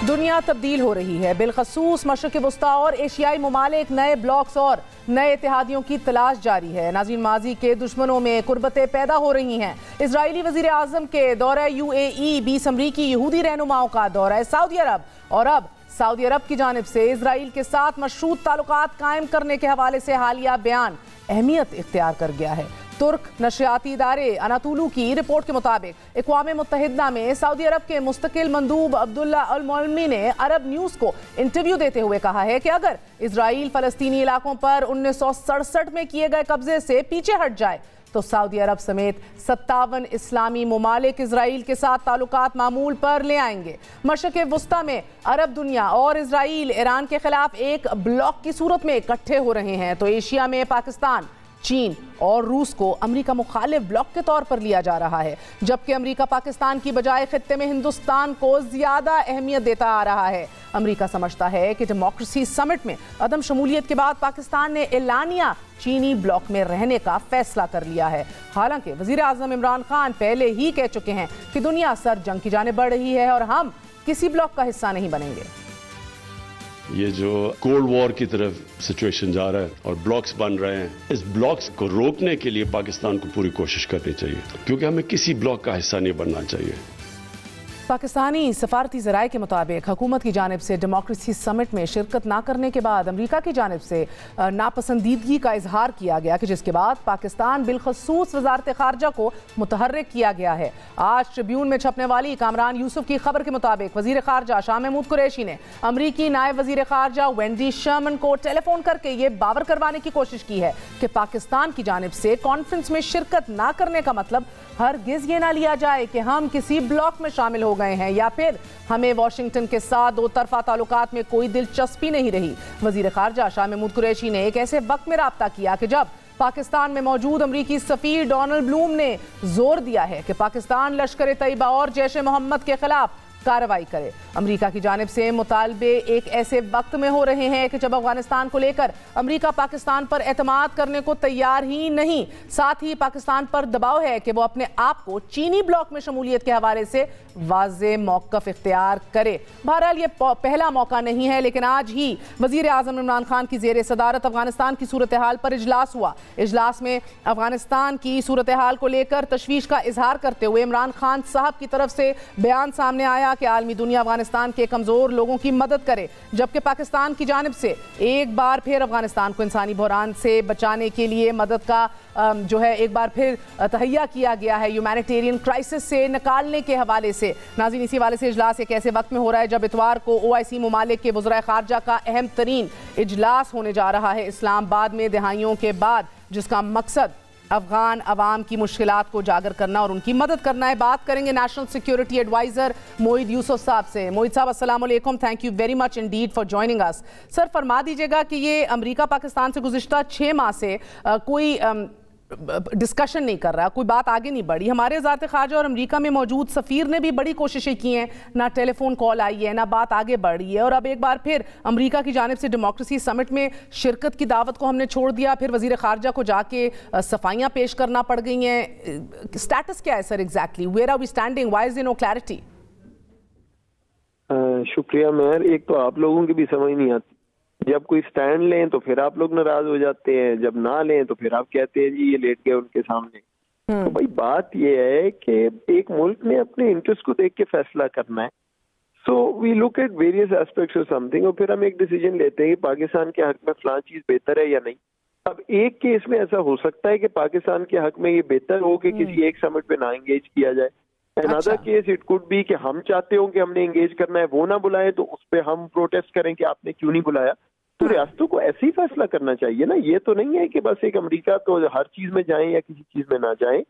दुनिया तब्दील हो रही है, बिलखसूस मशरिक़ वस्ता और एशियाई ममालिक नए ब्लॉक्स और नए इत्तेहादियों की तलाश जारी है। नाज़रीन, माजी के दुश्मनों में कुर्बतें पैदा हो रही हैं। इजरायली वज़ीर आज़म के दौरा UAE, 20 अमरीकी यहूदी रहनुमाओं का दौरा सऊदी अरब, और अब सऊदी अरब की जानिब से इजराइल के साथ मशरूत ताल्लुकात कायम करने के हवाले से हालिया बयान अहमियत इख्तियार कर गया है। तुर्क नशरियाती इदारे अनातुलू की रिपोर्ट के मुताबिक अक़वाम मुत्तहिदा में सऊदी अरब के मुस्तकिल मंदूब अब्दुल्ला अल मौलमी ने अरब न्यूज़ को इंटरव्यू देते हुए कहा है कि अगर इजराइल फ़लस्तीनी इलाकों पर 1967 में किए गए कब्जे से पीछे हट जाए तो सऊदी अरब समेत 57 इस्लामी ममालिक इजराइल के साथ ताल्लुकात मामूल पर ले आएंगे। मशरिक़ वस्ता में अरब दुनिया और इजराइल ईरान के खिलाफ एक ब्लॉक की सूरत में इकट्ठे हो रहे हैं, तो एशिया में पाकिस्तान, चीन और रूस को अमेरिका मुखालिफ ब्लॉक के तौर पर लिया जा रहा है, जबकि अमेरिका पाकिस्तान की बजाय खित्ते में हिंदुस्तान को ज्यादा अहमियत देता आ रहा है। अमेरिका समझता है कि डेमोक्रेसी समिट में अदम शमूलियत के बाद पाकिस्तान ने एलानिया चीनी ब्लॉक में रहने का फैसला कर लिया है। हालांकि वजीर आजम इमरान खान पहले ही कह चुके हैं कि दुनिया सर जंग की जाने बढ़ रही है और हम किसी ब्लॉक का हिस्सा नहीं बनेंगे। ये जो कोल्ड वॉर की तरफ सिचुएशन जा रहा है और ब्लॉक्स बन रहे हैं, इस ब्लॉक्स को रोकने के लिए पाकिस्तान को पूरी कोशिश करनी चाहिए, क्योंकि हमें किसी ब्लॉक का हिस्सा नहीं बनना चाहिए। पाकिस्तानी सफारती ज़राए के मुताबिक हुकूमत की जानिब से डेमोक्रेसी समिट में शिरकत ना करने के बाद अमरीका की जानिब से नापसंदीदगी का इजहार किया गया, कि जिसके बाद पाकिस्तान बिलखसूस वजारत खारजा को मुतहर्रिक किया गया है। आज ट्रिब्यून में छपने वाली कामरान यूसुफ की खबर के मुताबिक वजीर खारजा शाह महमूद कुरैशी ने अमरीकी नायब वजीर खारजा वेंडी शर्मन को टेलीफोन करके ये बावर करवाने की कोशिश की है कि पाकिस्तान की जानिब से कॉन्फ्रेंस में शिरकत ना करने का मतलब हरगिज ये ना लिया जाए कि हम किसी ब्लॉक में शामिल हो गए हैं या फिर हमें वॉशिंगटन के साथ दो तरफा ताल्लुकात में कोई दिलचस्पी नहीं रही। वजीर खारजा शाह महमूद कुरैशी ने एक ऐसे वक्त में राब्ता किया कि जब पाकिस्तान में मौजूद अमरीकी सफीर डोनाल्ड ब्लूम ने जोर दिया है कि पाकिस्तान लश्कर तैयबा और जैश मोहम्मद के खिलाफ कार्रवाई करे। अमरीका की जानिब से मुतालबे एक ऐसे वक्त में हो रहे हैं कि जब अफगानिस्तान को लेकर अमरीका पाकिस्तान पर एतमाद करने को तैयार ही नहीं, साथ ही पाकिस्तान पर दबाव है कि वो अपने आप को चीनी ब्लॉक में शमूलियत के हवाले से वाज़े मौक़िफ़ इख्तियार करे। बहरहाल ये पहला मौका नहीं है, लेकिन आज ही वज़ीर आज़म इमरान खान की ज़ेर सदारत अफगानिस्तान की सूरत हाल पर इजलास हुआ। इजलास में अफगानिस्तान की सूरत हाल को लेकर तशवीश का इजहार करते हुए इमरान खान साहब की तरफ से बयान सामने आया कि आलमी दुनिया अफगानिस्तान के कमजोर लोगों की मदद करे, जबकि पाकिस्तान की जानिब से एक बार फिर अफगानिस्तान को इंसानी बहरान से बचाने के लिए मदद का जो है एक बार फिर तहैया किया गया है, ह्यूमैनिटेरियन क्राइसिस से निकालने के हवाले से। नाज़रीन, इसी हवाले से इजलास एक ऐसे वक्त में हो रहा है जब इतवार को OIC मुमालिक के वज़राए खारजा का अहम तरीन इजलास होने जा रहा है इस्लामाबाद में दहाइयों के बाद, जिसका मकसद अफगान अवाम की मुश्किलात को उजागर करना और उनकी मदद करना है। बात करेंगे national security adviser Moeed Yusuf साहब से। मोईद साहब, अस्सलाम वालेकुम, thank you very much indeed for joining us. Sir, फरमा दीजिएगा कि ये अमेरिका पाकिस्तान से गुज़िश्ता 6 माह से कोई डिस्कशन नहीं कर रहा, कोई बात आगे नहीं बढ़ी। हमारे वज़ारत ख़ारजा और अमेरिका में मौजूद सफ़ीर ने भी बड़ी कोशिशें की हैं, ना टेलीफोन कॉल आई है, ना बात आगे बढ़ी है, और अब एक बार फिर अमेरिका की जानिब से डेमोक्रेसी समिट में शिरकत की दावत को हमने छोड़ दिया, फिर वज़ीर ख़ारजा को जाके सफाइयाँ पेश करना पड़ गई हैं। स्टेटस क्या है sir exactly, where are we standing, why is there no clarity? शुक्रिया मेहर। एक तो आप लोगों की भी समझ नहीं आती, जब कोई स्टैंड लें तो फिर आप लोग नाराज हो जाते हैं, जब ना लें तो फिर आप कहते हैं जी ये लेट गए उनके सामने। तो भाई बात ये है कि एक मुल्क ने अपने इंटरेस्ट को देख के फैसला करना है। So we look at various aspects of something और फिर हम एक डिसीजन लेते हैं कि पाकिस्तान के हक में फलां चीज बेहतर है या नहीं। अब एक केस में ऐसा हो सकता है कि पाकिस्तान के हक में ये बेहतर हो कि किसी एक समिट पे ना एंगेज किया जाए। Another case it could be कि हम चाहते हो कि हमने एंगेज करना है, वो ना बुलाए तो उस पर हम प्रोटेस्ट करें कि आपने क्यों नहीं बुलाया। तो रियासतों को ऐसे ही फैसला करना चाहिए ना, ये तो नहीं है कि बस एक अमेरिका तो हर चीज में जाएं या किसी चीज में ना जाएं।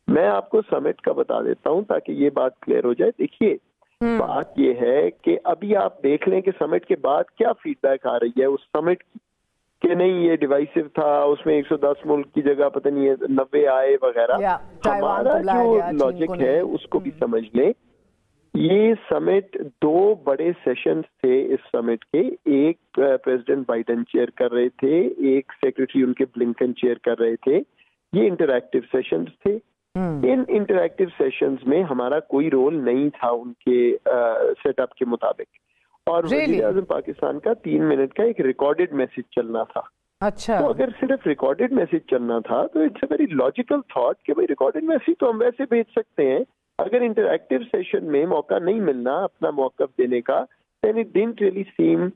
मैं आपको समिट का बता देता हूं ताकि ये बात क्लियर हो जाए। देखिए, बात ये है कि अभी आप देख लें कि समिट के बाद क्या फीडबैक आ रही है उस समिट की, कि नहीं ये डिवाइसिव था, उसमें 110 मुल्क की जगह पता नहीं है 90 आए वगैरह। हमारा जो लॉजिक है उसको भी समझ लें। ये समिट 2 बड़े सेशंस थे इस समिट के, एक प्रेसिडेंट बाइडेन चेयर कर रहे थे, एक सेक्रेटरी उनके ब्लिंकन चेयर कर रहे थे। ये इंटरैक्टिव सेशंस थे। इन इंटरैक्टिव सेशंस में हमारा कोई रोल नहीं था उनके सेटअप के मुताबिक, और वज़ीर आज़म पाकिस्तान का 3 मिनट का एक रिकॉर्डेड मैसेज चलना था। अच्छा, तो अगर सिर्फ रिकॉर्डेड मैसेज चलना था तो it's a very logical thought कि भाई रिकॉर्डेड मैसेज तो हम वैसे भेज सकते हैं। अगर इंटरैक्टिव सेशन में मौका नहीं मिलना अपना मौक़िफ़ देने का, then it didn't really seem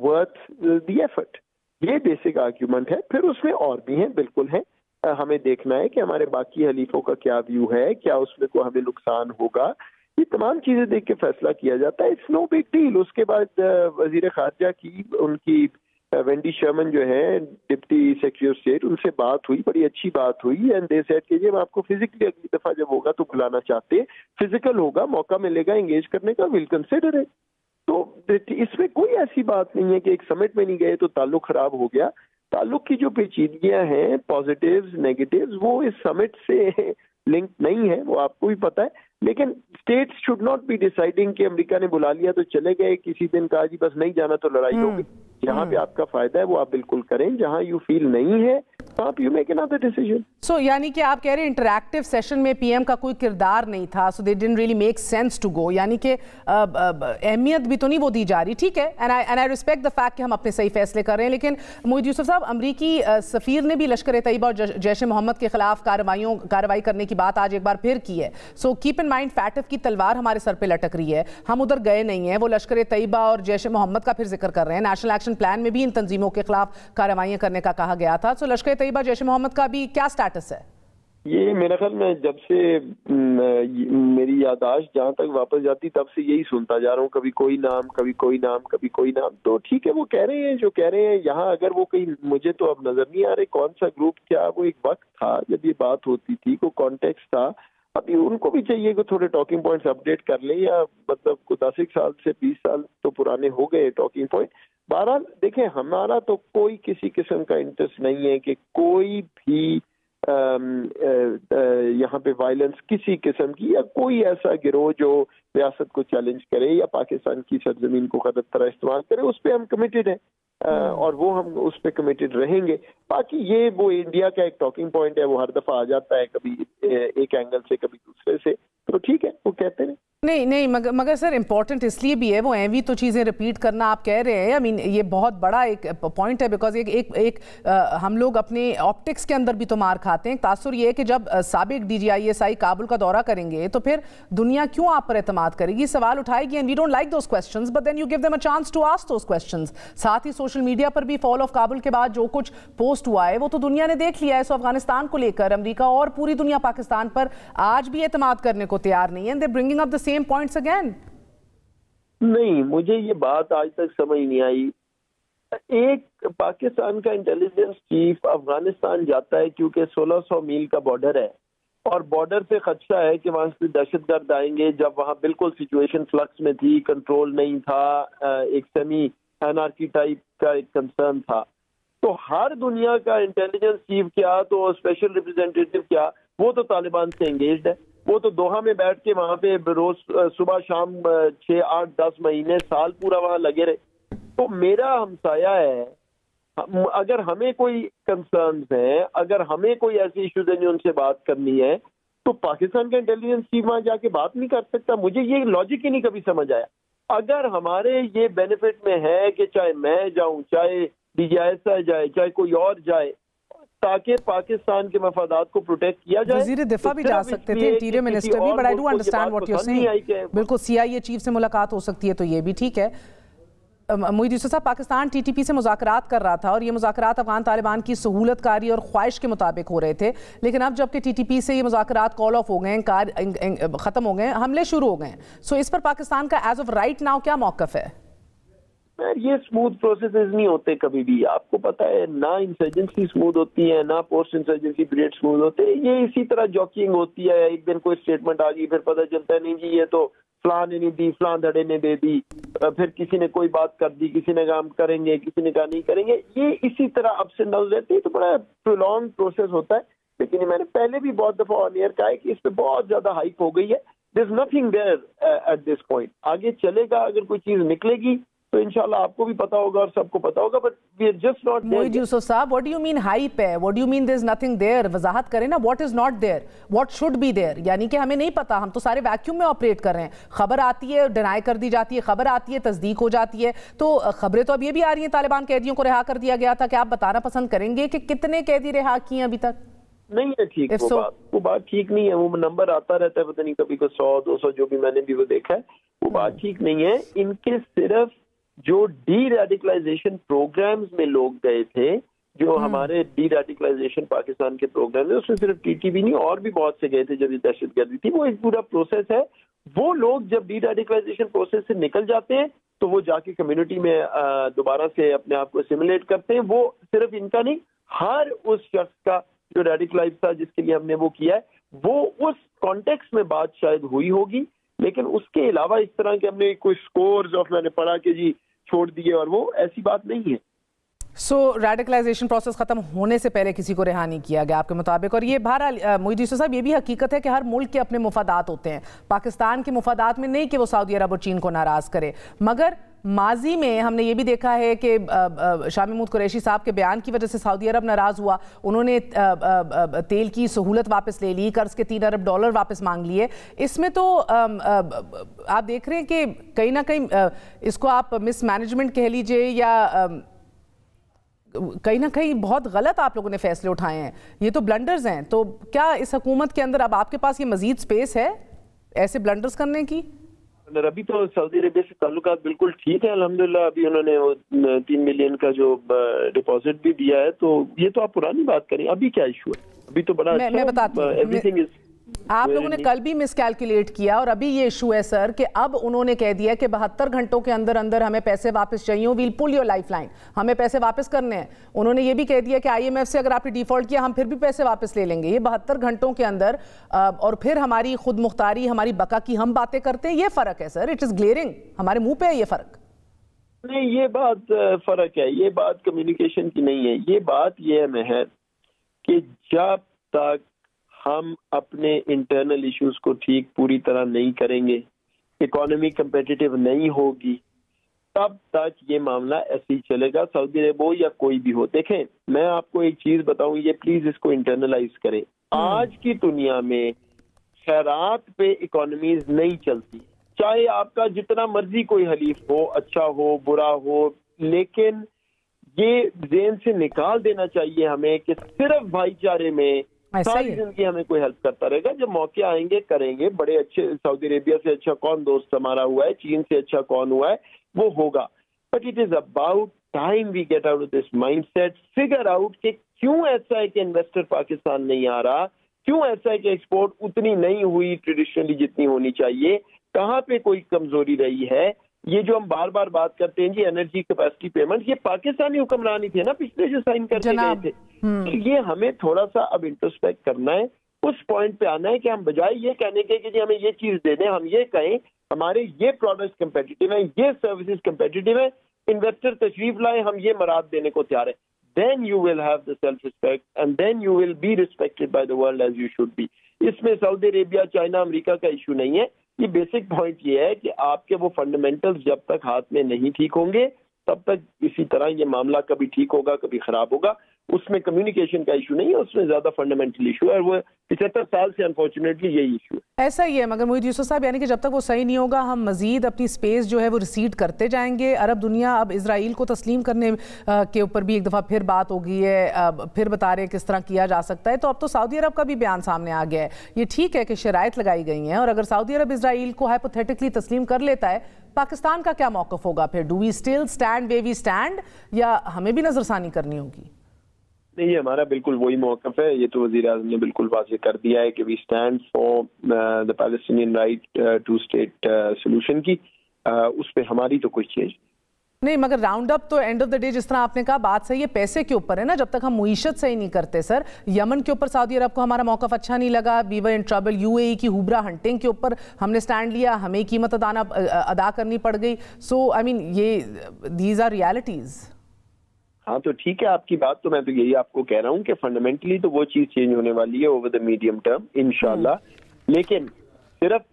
worth the effort। ये बेसिक आर्ग्यूमेंट है। फिर उसमें और भी हैं, बिल्कुल हैं। हमें देखना है कि हमारे बाकी हलीफों का क्या व्यू है, क्या उसमें को हमें नुकसान होगा, ये तमाम चीजें देख के फैसला किया जाता है। It's no big deal. उसके बाद वजीर खारजा की उनकी वेंडी शर्मन जो है डिप्टी सेक्रेटरी ऑफ स्टेट, उनसे बात हुई, बड़ी अच्छी बात हुई। एंड दे सेड कि हम आपको फिजिकली अगली दफा जब होगा तो बुलाना चाहते हैं, फिजिकल होगा, मौका मिलेगा एंगेज करने का, विल कंसिडर इट। तो इसमें कोई ऐसी बात नहीं है कि एक समिट में नहीं गए तो ताल्लुक खराब हो गया। ताल्लुक की जो पेचीदगियां हैं, पॉजिटिव्स नेगेटिव्स, वो इस समिट से लिंक नहीं है, वो आपको भी पता है। लेकिन states should not be deciding कि अमेरिका ने बुला लिया तो चले गए, किसी दिन कहा जी बस नहीं जाना तो लड़ाई होगी। जहां पे आपका फायदा है वो आप बिल्कुल करें, जहां यू फील नहीं है आप यू मेक अनदर डिसीजन। सो यानी कि आप कह रहे हैं इंटरैक्टिव सेशन में पीएम का कोई किरदार नहीं था, so they didn't really make sense to go, यानी कि अहमियत भी तो नहीं वो दी जा रही। ठीक है, and I respect the fact कि हम अपने सही फैसले कर रहे हैं, लेकिन मोहित यूसुफ साहब, अमरीकी सफीर ने भी लश्कर तैयबा और जैश मोहम्मद के खिलाफ कार्रवाई करने की बात आज एक बार फिर की है। सो कीप इन माइंड फैटिफ की तलवार हमारे सर पे लटक रही है, हम उधर गए नहीं हैं, वो लश्कर तैयबा और जैश मोहम्मद का फिर जिक्र कर रहे हैं। नेशनल एक्शन प्लान में भी इन तंजीमों के खिलाफ कार्रवाइयां करने का कहा गया था। सो लश्कर तैयबा जैश मोहम्मद का भी क्या स्टेटस है? ये मेरे ख्याल में जब से मेरी याददाश्त जहाँ तक वापस जाती तब से यही सुनता जा रहा हूँ, कभी कोई नाम, कभी कोई नाम, कभी कोई नाम। तो ठीक है, वो कह रहे हैं जो कह रहे हैं। यहाँ अगर वो कहीं, मुझे तो अब नजर नहीं आ रहे कौन सा ग्रुप, क्या वो एक वक्त था जब ये बात होती थी, को कॉन्टेक्स्ट था। अभी उनको भी चाहिए कि थोड़े टॉकिंग पॉइंट्स अपडेट कर ले, या मतलब को 10 साल से 20 साल तो पुराने हो गए टॉकिंग पॉइंट। बहरहाल देखें, हमारा तो कोई किसी किस्म का इंटरेस्ट नहीं है कि कोई भी यहाँ पे वायलेंस किसी किस्म की, या कोई ऐसा गिरोह जो रियासत को चैलेंज करे या पाकिस्तान की सरजमीन को गलत तरह इस्तेमाल करे, उस पर हम कमिटेड हैं और वो हम उस पर कमिटेड रहेंगे। बाकी ये वो इंडिया का एक टॉकिंग पॉइंट है, वो हर दफा आ जाता है, कभी एक एंगल से कभी दूसरे से, तो ठीक है, वो कहते हैं। नहीं मगर सर इम्पोर्टेंट इसलिए भी है, वो एवी तो चीज़ें रिपीट करना आप कह रहे हैं, आई मीन ये बहुत बड़ा एक पॉइंट है, बिकॉज एक हम लोग अपने ऑप्टिक्स के अंदर भी तो मार खाते हैं। तासुर ये है कि जब साबिक DGISI काबुल का दौरा करेंगे तो फिर दुनिया क्यों आप पर एतमाद करेगी, सवाल उठाएगी, and we don't like those questions, but then you give them a chance to ask those questions. साथ ही सोशल मीडिया पर भी फॉल ऑफ काबुल के बाद जो कुछ पोस्ट हुआ है वो तो दुनिया ने देख लिया है। सो अफगानिस्तान को लेकर अमेरिका और पूरी दुनिया पाकिस्तान पर आज भी एतमाद करने को तैयार नहीं है, and they bringing up the same points again. नहीं, मुझे ये बात आज तक समझ नहीं आई। एक पाकिस्तान का इंटेलिजेंस चीफ अफगानिस्तान जाता है क्योंकि 1600 मील का बॉर्डर है और बॉर्डर से खदशा है कि वहां से दहशतगर्द आएंगे, जब वहां बिल्कुल सिचुएशन फ्लक्स में थी, कंट्रोल नहीं था, एक सेमी एनार्की टाइप का एक कंसर्न था। तो हर दुनिया का इंटेलिजेंस चीफ क्या तो स्पेशल रिप्रेजेंटेटिव क्या, वो तो तालिबान से एंगेज्ड है, वो तो दोहा में बैठ के वहां पे रोज सुबह शाम 6, 8, 10 महीने साल पूरा वहां लगे रहे। तो मेरा हमसाया है, अगर हमें कोई कंसर्न्स हैं, अगर हमें कोई ऐसे इश्यूज हैं जो उनसे बात करनी है, तो पाकिस्तान का इंटेलिजेंस चीफ वहां जाके बात नहीं कर सकता। मुझे ये लॉजिक ही नहीं कभी समझ आया। अगर हमारे ये बेनिफिट में है कि चाहे मैं जाऊं, चाहे DGISI जाए, चाहे कोई और जाए, ताकि पाकिस्तान के मफादात को प्रोटेक्ट किया जाए। वज़ीर दिफा भी जा सकते थे, इंटीरियर मिनिस्टर भी, but I do understand what you are saying. बिल्कुल CIA चीफ से मुलाकात हो सकती है, तो ये भी ठीक है। मोहित यूसुफ साहब, पाकिस्तान TTP से मुज़ाकरात कर रहा था और ये मुज़ाकरात अफगान तालिबान की सहूलतकारी और ख्वाहिश के मुताबिक हो रहे थे, लेकिन अब जबकि TTP से ये मुज़ाकरात कॉल ऑफ हो गए, ख़त्म हो गए, हमले शुरू हो गए, सो इस पर पाकिस्तान का एज ऑफ राइट नाउ क्या मौक़िफ़ है? ये स्मूथ प्रोसेसेस नहीं होते कभी भी, आपको पता है, ना इंसर्जेंसी स्मूथ होती है, ना पोस्ट इंसर्जेंसी पीरियड स्मूथ होते हैं। ये इसी तरह जॉकिंग होती है, एक दिन कोई स्टेटमेंट आ गई, फिर पता चलता है नहीं जी ये तो फलां ने नहीं दी, फलां धड़े ने दे दी, फिर किसी ने कोई बात कर दी, किसी ने काम करेंगे, किसी ने कहा नहीं करेंगे। ये इसी तरह अप्स एंड डाउन रहते हैं, तो बड़ा प्रोलॉन्ग प्रोसेस होता है। लेकिन मैंने पहले भी बहुत दफा ऑन एयर कहा है कि इस पे बहुत ज्यादा हाइप हो गई है। There is nothing there at this point. आगे चलेगा, अगर कोई चीज निकलेगी तो इंशाल्लाह आपको भी पता होगा और सबको पता होगा, but we are just not there. Mohit Yusuf साहब, what do you mean hype है? What do you mean there is nothing there? वजाहत करें ना, what is not there, what should be there. यानी कि हमें नहीं पता, हम तो सारे वैक्यूम में ऑपरेट कर रहे हैं। खबर आती है, डिनाई कर दी जाती है, खबर आती है, तस्दीक हो जाती है। तो खबरें तो अब ये भी आ रही हैं तालिबान कैदियों को रिहा कर दिया गया था, क्या आप बताना पसंद करेंगे कि कितने कैदी रिहा किए हैं अभी तक? नहीं है ठीक, वो बात ठीक नहीं है। वो नंबर आता रहता है, पता नहीं कभी को 100, 200, जो भी मैंने भी वो देखा है, वो बात ठीक नहीं है। इनके सिर्फ जो डी रेडिकलाइजेशन प्रोग्राम्स में लोग गए थे, जो हमारे डी रेडिकलाइजेशन पाकिस्तान के प्रोग्राम है, उसमें सिर्फ TTP नहीं और भी बहुत से गए थे जब ये दहशतगर्दी थी। वो एक पूरा प्रोसेस है। वो लोग जब डी रेडिकलाइजेशन प्रोसेस से निकल जाते हैं तो वो जाके कम्युनिटी में दोबारा से अपने आप को सिमुलेट करते हैं। वो सिर्फ इनका नहीं, हर उस शख्स का जो रेडिकलाइज था जिसके लिए हमने वो किया है, वो उस कॉन्टेक्स्ट में बात शायद हुई होगी। लेकिन उसके अलावा इस तरह के हमने कोई स्कोर्स ऑफ मैंने पढ़ा कि जी छोड़ दिए, और वो ऐसी बात नहीं है। सो रेडिकलाइजेशन प्रोसेस खत्म होने से पहले किसी को रिहा नहीं किया गया आपके मुताबिक। और ये बहरहाल मोहित यूसुफ साहब, ये भी हकीकत है कि हर मुल्क के अपने मुफादात होते हैं। पाकिस्तान के मुफादात में नहीं कि वो सऊदी अरब और चीन को नाराज करे, मगर माजी में हमने ये भी देखा है कि शाह महमूद कुरैशी साहब के बयान की वजह से सऊदी अरब नाराज हुआ, उन्होंने तेल की सहूलत वापस ले ली, कर्ज के $3 अरब वापस मांग लिए। इसमें तो आप देख रहे हैं कि कहीं ना कहीं इसको आप मिसमैनेजमेंट कह लीजिए या कहीं ना कहीं बहुत गलत आप लोगों ने फैसले उठाए हैं, ये तो ब्लंडर्स हैं। तो क्या इस हुकूमत के अंदर अब आपके पास ये मजीद स्पेस है ऐसे ब्लंडर्स करने की? अभी तो सऊदी अरेबिया से ताल्लुकात बिल्कुल ठीक है अल्हम्दुलिल्लाह। अभी उन्होंने वो 3 मिलियन का जो डिपॉजिट भी दिया है, तो ये तो आप पुरानी बात करें, अभी क्या इशू है? अभी तो बड़ा मैं बताती हूँ, एवरीथिंग इज आप लोगों ने कल भी मिसकैलकुलेट किया और अभी ये इशू है सर कि अब उन्होंने कह दिया कि 72 घंटों के अंदर अंदर हमें पैसे वापस चाहिए, वील पुल योर लाइफलाइन, हमें पैसे वापस करने हैं। उन्होंने ये भी कह दिया कि IMF से अगर आपने डिफॉल्ट किया हम फिर भी पैसे वापस ले लेंगे। ये 72 घंटों के अंदर और फिर हमारी खुद मुख्तारी, हमारी बका की हम बातें करते हैं, ये फर्क है सर, इट इज ग्लेयरिंग, हमारे मुंह पे है ये फर्क। नहीं, ये बात फर्क है, ये बात कम्युनिकेशन की नहीं है। ये बात ये है महर कि जब तक हम अपने इंटरनल इश्यूज को ठीक पूरी तरह नहीं करेंगे, इकोनॉमी कंपेटिटिव नहीं होगी, तब तक ये मामला ऐसे ही चलेगा, सऊदी अरब हो या कोई भी हो। देखें, मैं आपको एक चीज बताऊं, ये प्लीज इसको इंटरनलाइज करें। आज की दुनिया में खैरात पे इकोनॉमीज नहीं चलती, चाहे आपका जितना मर्जी कोई हलीफ हो, अच्छा हो बुरा हो, लेकिन ये ज़हन से निकाल देना चाहिए हमें कि सिर्फ भाईचारे में सारी जिंदगी हमें कोई हेल्प करता रहेगा। जब मौके आएंगे करेंगे। बड़े अच्छे, सऊदी अरेबिया से अच्छा कौन दोस्त हमारा हुआ है, चीन से अच्छा कौन हुआ है, वो होगा। But it is about time we get out of this mindset, figure out कि क्यों ऐसा है कि इन्वेस्टर पाकिस्तान नहीं आ रहा, क्यों ऐसा है कि एक्सपोर्ट उतनी नहीं हुई ट्रेडिशनली जितनी होनी चाहिए, कहाँ पे कोई कमजोरी रही है। ये जो हम बार बार बात करते हैं जी एनर्जी कैपेसिटी पेमेंट, ये पाकिस्तानी हुक्मरान ही थे ना पिछले जो साइन करके गए थे। तो ये हमें थोड़ा सा अब इंट्रोस्पेक्ट करना है, उस पॉइंट पे आना है कि हम बजाय ये कहने के कि जी हमें ये चीज दे दें, हम ये कहें हमारे ये प्रोडक्ट्स कंपेटिटिव हैं, ये सर्विसेज कंपेटिटिव हैं, इन्वेस्टर तशरीफ लाए, हम ये मराद देने को तैयार है। Then you will have the self-respect and then you will be respected by the world as you should be. इसमें सऊदी अरेबिया, चाइना, अमेरिका का इशू नहीं है। ये बेसिक पॉइंट ये है कि आपके वो फंडामेंटल्स जब तक हाथ में नहीं ठीक होंगे तब तक इसी तरह ये मामला कभी ठीक होगा कभी खराब होगा। उसमें कम्युनिकेशन का इशू नहीं है, उसमें ज्यादा फंडामेंटल इशू है, वो 75 साल से अनफॉर्चुनेटली यही इशू है। ऐसा ही है। मगर मोहित यूसुफ साहब, यानी कि जब तक वो सही नहीं होगा हम मजीद अपनी स्पेस जो है वो रिसीड करते जाएंगे। अरब दुनिया अब इसराइल को तस्लीम करने के ऊपर भी एक दफ़ा फिर बात हो गई है, फिर बता रहे हैं किस तरह किया जा सकता है। तो अब तो सऊदी अरब का भी बयान सामने आ गया है। ये ठीक है कि शराइत लगाई गई हैं, और अगर सऊदी अरब इसराइल को हाइपोथेटिकली तस्लीम कर लेता है, पाकिस्तान का क्या मौक़िफ़ होगा फिर? Do we still stand way we stand, या हमें भी नजरसानी करनी होगी? नहीं, हमारा बिल्कुल वही मौक़िफ़ है। ये तो वज़ीर-ए-आज़म ने बिल्कुल वाज़ेह कर दिया है कि we stand for the Palestinian right two state solution की। उस पर हमारी तो कोई चेंज नहीं। मगर राउंड अप तो एंड ऑफ द डे, जिस तरह आपने कहा, बात सही है, पैसे के ऊपर है ना। जब तक हम मुईशत सही नहीं करते सर, यमन के ऊपर सऊदी अरब को हमारा मौक़िफ़ अच्छा नहीं लगा, we were in trouble. UAE की हुबरा हंटिंग के ऊपर हमने स्टैंड लिया, हमें कीमत अदा करनी पड़ गई। सो आई मीन ये दीज आर रियलिटीज। हाँ, तो ठीक है आपकी बात, तो मैं तो यही आपको कह रहा हूँ कि फंडामेंटली तो वो चीज चेंज होने वाली है ओवर द मीडियम टर्म इंशाल्लाह। लेकिन सिर्फ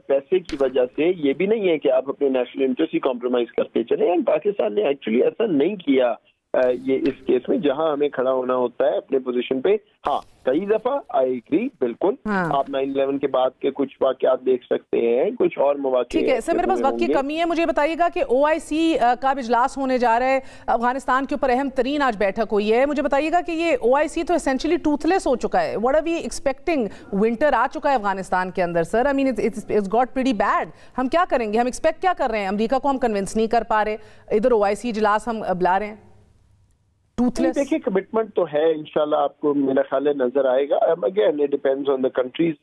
पैसे की वजह से ये भी नहीं है कि आप अपने नेशनल इंटरेस्ट ही कॉम्प्रोमाइज करते चले। एंड पाकिस्तान ने एक्चुअली ऐसा नहीं किया ये इस केस में, जहां हमें खड़ा होना होता है अपने पोजीशन पे। हाँ, कई दफा आई एग्री, बिल्कुल। आप 9/11 के बाद के कुछ वाकयात देख सकते हैं, कुछ और मौके। ठीक है सर, मेरे पास वक्त की कमी है, मुझे बताइएगा कि OIC का इजलास होने जा रहा है, अफगानिस्तान के ऊपर अहम तरीन आज बैठक हुई है। मुझे बताइएगा कि ये OIC तो एसेंशियली टूथलेस हो चुका है। What are we expecting? Winter आ चुका है अफगानिस्तान के अंदर sir. I mean it's got pretty bad. हम क्या करेंगे? हम एक्सपेक्ट क्या कर रहे हैं? अमेरिका को हम कन्विंस नहीं कर पा रहे, इधर OIC इजलास हम बुला रहे हैं। देखिए, कमिटमेंट तो है, इंशाल्लाह आपको मेरा ख्याल है नजर आएगा। Again it depends on the countries,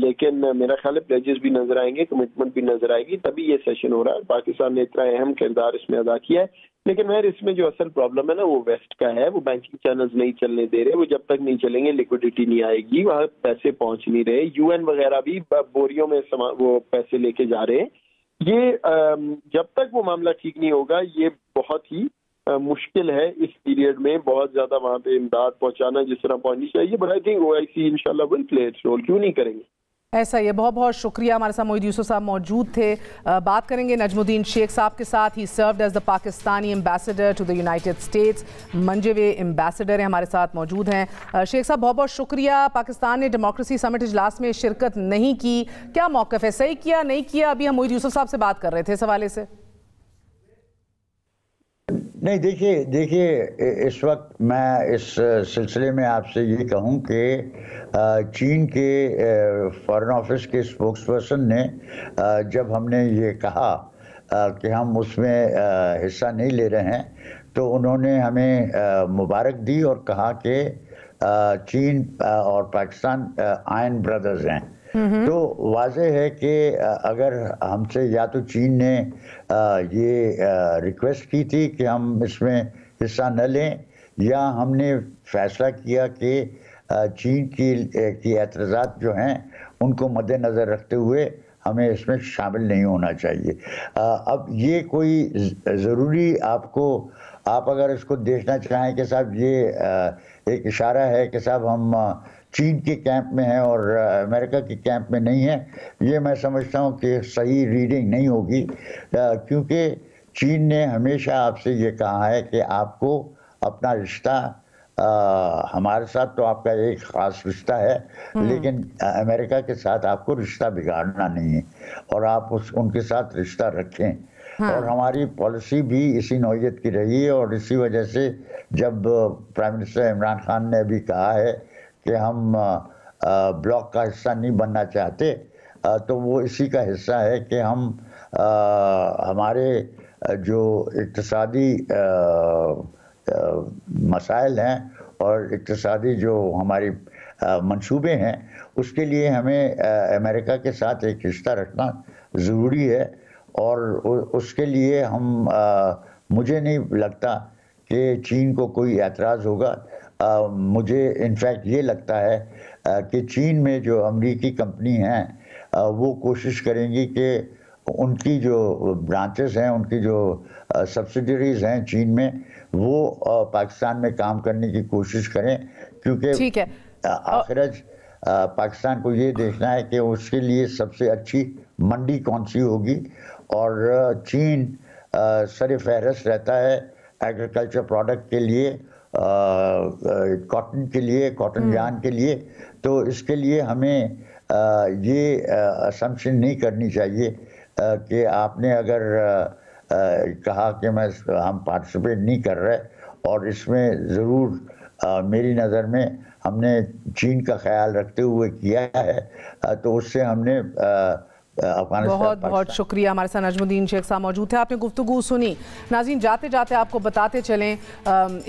लेकिन मेरा ख्याल है प्लेजेस भी नजर आएंगे, कमिटमेंट भी नजर आएगी, तभी ये सेशन हो रहा है। पाकिस्तान ने इतना अहम किरदार इसमें अदा किया है। लेकिन मैं इसमें जो असल प्रॉब्लम है ना, वो वेस्ट का है। वो बैंकिंग चैनल्स नहीं चलने दे रहे, वो जब तक नहीं चलेंगे लिक्विडिटी नहीं आएगी, वहाँ पैसे पहुंच नहीं रहे। UN वगैरह भी बोरियों में वो पैसे लेके जा रहे हैं। ये जब तक वो मामला ठीक नहीं होगा, ये बहुत ही मुश्किल है इस पीरियड में बहुत ज्यादा वहां पे इमदाद पहुंचाना जिस तरह पहुंचनी चाहिए। बट आई थिंक OIC इंशाल्लाह विल प्ले इट्स रोल। क्यों नहीं करेंगे? ऐसा ही है। बहुत बहुत शुक्रिया। हमारे साथ मोहिद यूसुफ साहब मौजूद थे। बात करेंगे नजमुद्दीन शेख साहब के साथ। He served as the Pakistani ambassador to the United States, मंजे हुए एम्बेसडर हैं, हमारे साथ मौजूद हैं। शेख साहब बहुत बहुत शुक्रिया। पाकिस्तान ने डेमोक्रेसी समिट इजलास में शिरकत नहीं की, क्या मौक़िफ़ है, सही किया नहीं किया? अभी हम मोहिद यूसुफ साहब से बात कर रहे थे इस हवाले से। नहीं, देखिए इस वक्त मैं इस सिलसिले में आपसे ये कहूँ कि चीन के फॉरेन ऑफिस के स्पोक्सपर्सन ने जब हमने ये कहा कि हम उसमें हिस्सा नहीं ले रहे हैं, तो उन्होंने हमें मुबारक दी और कहा कि चीन और पाकिस्तान आयन ब्रदर्स हैं। तो वाज़ेह है कि अगर हमसे या तो चीन ने ये रिक्वेस्ट की थी कि हम इसमें हिस्सा न लें, या हमने फैसला किया कि चीन की एतराज़ात जो हैं उनको मद्देनज़र रखते हुए हमें इसमें शामिल नहीं होना चाहिए। अब ये कोई ज़रूरी आप अगर इसको देखना चाहें कि साहब ये एक इशारा है कि साहब हम चीन के कैंप में हैं और अमेरिका के कैंप में नहीं है, ये मैं समझता हूँ कि सही रीडिंग नहीं होगी, क्योंकि चीन ने हमेशा आपसे ये कहा है कि आपको अपना रिश्ता हमारे साथ तो आपका एक ख़ास रिश्ता है, लेकिन अमेरिका के साथ आपको रिश्ता बिगाड़ना नहीं है और आप उनके साथ रिश्ता रखें। और हमारी पॉलिसी भी इसी नौइयत की रही है, और इसी वजह से जब प्राइम मिनिस्टर इमरान खान ने अभी कहा है कि हम ब्लॉक का हिस्सा नहीं बनना चाहते, तो वो इसी का हिस्सा है कि हम हमारे जो इक्तिसादी मसाइल हैं और इक्तिसादी जो हमारी मंसूबे हैं, उसके लिए हमें अमेरिका के साथ एक रिश्ता रखना ज़रूरी है। और उसके लिए हम मुझे नहीं लगता कि चीन को कोई एतराज़ होगा। मुझे इनफैक्ट ये लगता है कि चीन में जो अमरीकी कंपनी हैं वो कोशिश करेंगी कि उनकी जो ब्रांचेस हैं, उनकी जो सब्सिडरीज हैं चीन में, वो पाकिस्तान में काम करने की कोशिश करें, क्योंकि ठीक है आखिरज पाकिस्तान को ये देखना है कि उसके लिए सबसे अच्छी मंडी कौन सी होगी। और चीन सर फहरस्त रहता है एग्रीकल्चर प्रोडक्ट के लिए, कॉटन के लिए, कॉटन यार्न के लिए। तो इसके लिए हमें ये असम्पशन नहीं करनी चाहिए कि आपने अगर कहा कि हम पार्टिसिपेट नहीं कर रहे, और इसमें ज़रूर मेरी नज़र में हमने चीन का ख्याल रखते हुए किया है, तो उससे हमने बहुत बहुत शुक्रिया। हमारे साथ नजमुद्दीन शेख साहब मौजूद थे। आपने गुफ्तगू सुनी। नाज़रीन, जाते जाते आपको बताते चलें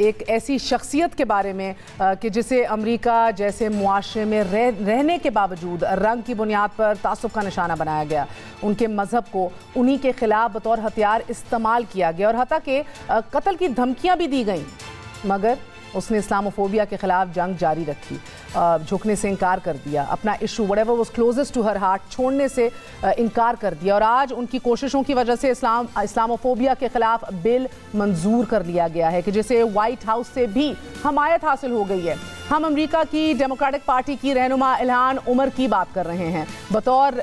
एक ऐसी शख्सियत के बारे में कि जिसे अमेरिका जैसे मुआशरे में रहने के बावजूद रंग की बुनियाद पर तासुब का निशाना बनाया गया। उनके मजहब को उन्हीं के खिलाफ बतौर हथियार इस्तेमाल किया गया और हत्ता कि कत्ल की धमकियाँ भी दी गई, मगर उसने इस्लामोफोबिया के खिलाफ जंग जारी रखी, झुकने से इनकार कर दिया, अपना issue whatever was closest to her heart छोड़ने से इनकार कर दिया। और आज उनकी कोशिशों की वजह से इस्लामोफोबिया के खिलाफ बिल मंजूर कर लिया गया है कि जिसे व्हाइट हाउस से भी हमायत हासिल हो गई है। हम अमेरिका की डेमोक्रेटिक पार्टी की रहनुमा इल्हान उमर की बात कर रहे हैं। बतौर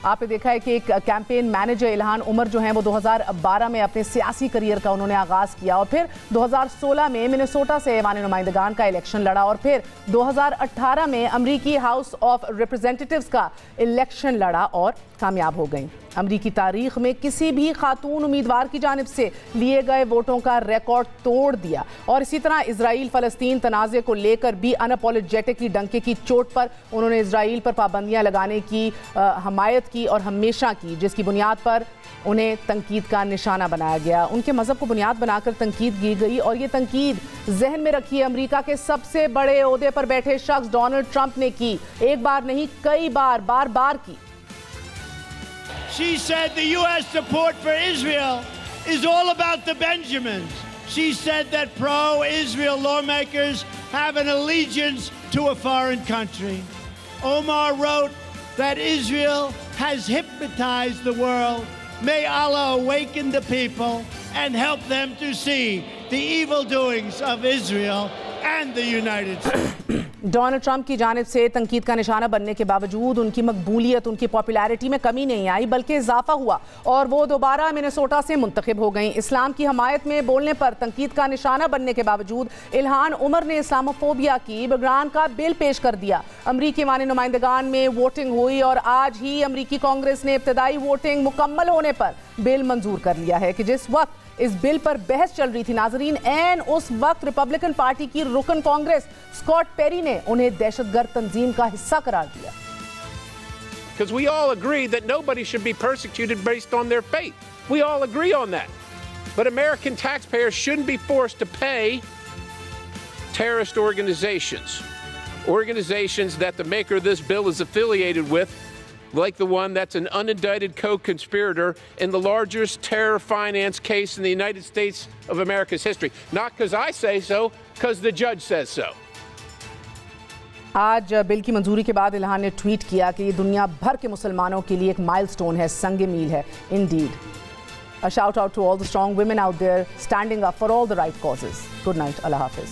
आपने देखा है कि एक कैंपेन मैनेजर इल्हान उमर जो हैं वो 2012 में अपने सियासी करियर का उन्होंने आगाज़ किया और फिर 2016 में मिनेसोटा से ऐवान नुमाइंदगान का इलेक्शन लड़ा और फिर 2018 में अमरीकी हाउस ऑफ रिप्रेजेंटेटिव्स का इलेक्शन लड़ा और कामयाब हो गई। अमरीकी तारीख में किसी भी खातून उम्मीदवार की जानिब से लिए गए वोटों का रिकॉर्ड तोड़ दिया। और इसी तरह इजराइल फ़लस्तीन तनाज़े को लेकर भी अनअपॉलोजेटिकली डंके की चोट पर उन्होंने इजराइल पर पाबंदियां लगाने की हमायत की और हमेशा की, जिसकी बुनियाद पर उन्हें तनकीद का निशाना बनाया गया। उनके मजहब को बुनियाद बनाकर तनकीद की गई और ये तनकीद जहन में रखिए अमेरिका के सबसे बड़े ओहदे पर बैठे शख्स डोनाल्ड ट्रंप ने की, एक बार नहीं कई बार, बार बार की। She said the U.S. support for Israel is all about the Benjamins. She said that pro-Israel lawmakers have an allegiance to a foreign country. Omar wrote that Israel has hypnotized the world. May Allah awaken the people and help them to see the evil doings of Israel and the United States. Donald Trump की जानिब से तंकीद का निशाना बनने के बावजूद उनकी मकबूलियत, उनकी पॉपुलैरिटी में कमी नहीं आई बल्कि इजाफा हुआ और वो दोबारा मिनेसोटा से मुंतखब हो गई। इस्लाम की हमायत में बोलने पर तंकीद का निशाना बनने के बावजूद इल्हान उमर ने इस्लामोफोबिया की बगरान का बिल पेश कर दिया। अमरीकी वानी नुमाइंदगान में वोटिंग हुई और आज ही अमरीकी कांग्रेस ने इब्तदाई वोटिंग मुकम्मल होने पर बिल मंजूर कर लिया है कि जिस वक्त इस बिल पर बहस चल रही थी नाजरीन, एन उस वक्त रिपब्लिकन पार्टी की रुकन कांग्रेस स्कॉट पेरी ने उन्हें दहशतगर्द तंजीम का हिस्सा करार दिया। Because we all agree that nobody should be persecuted based on their faith. We all agree on that. But American taxpayers shouldn't be forced to pay terrorist organizations that the maker of this bill is affiliated with, like the one that's an unindicted co-conspirator in the largest terror finance case in the United States of America's history. Not because I say so, because the judge says so. आज बिल की मंजूरी के बाद इल्हान ने ट्वीट किया कि ये दुनिया भर के मुसलमानों के लिए एक माइलस्टोन है, संग मील है। Indeed. A shout out to all the strong women out there standing up for all the right causes. Good night. Allah Hafiz.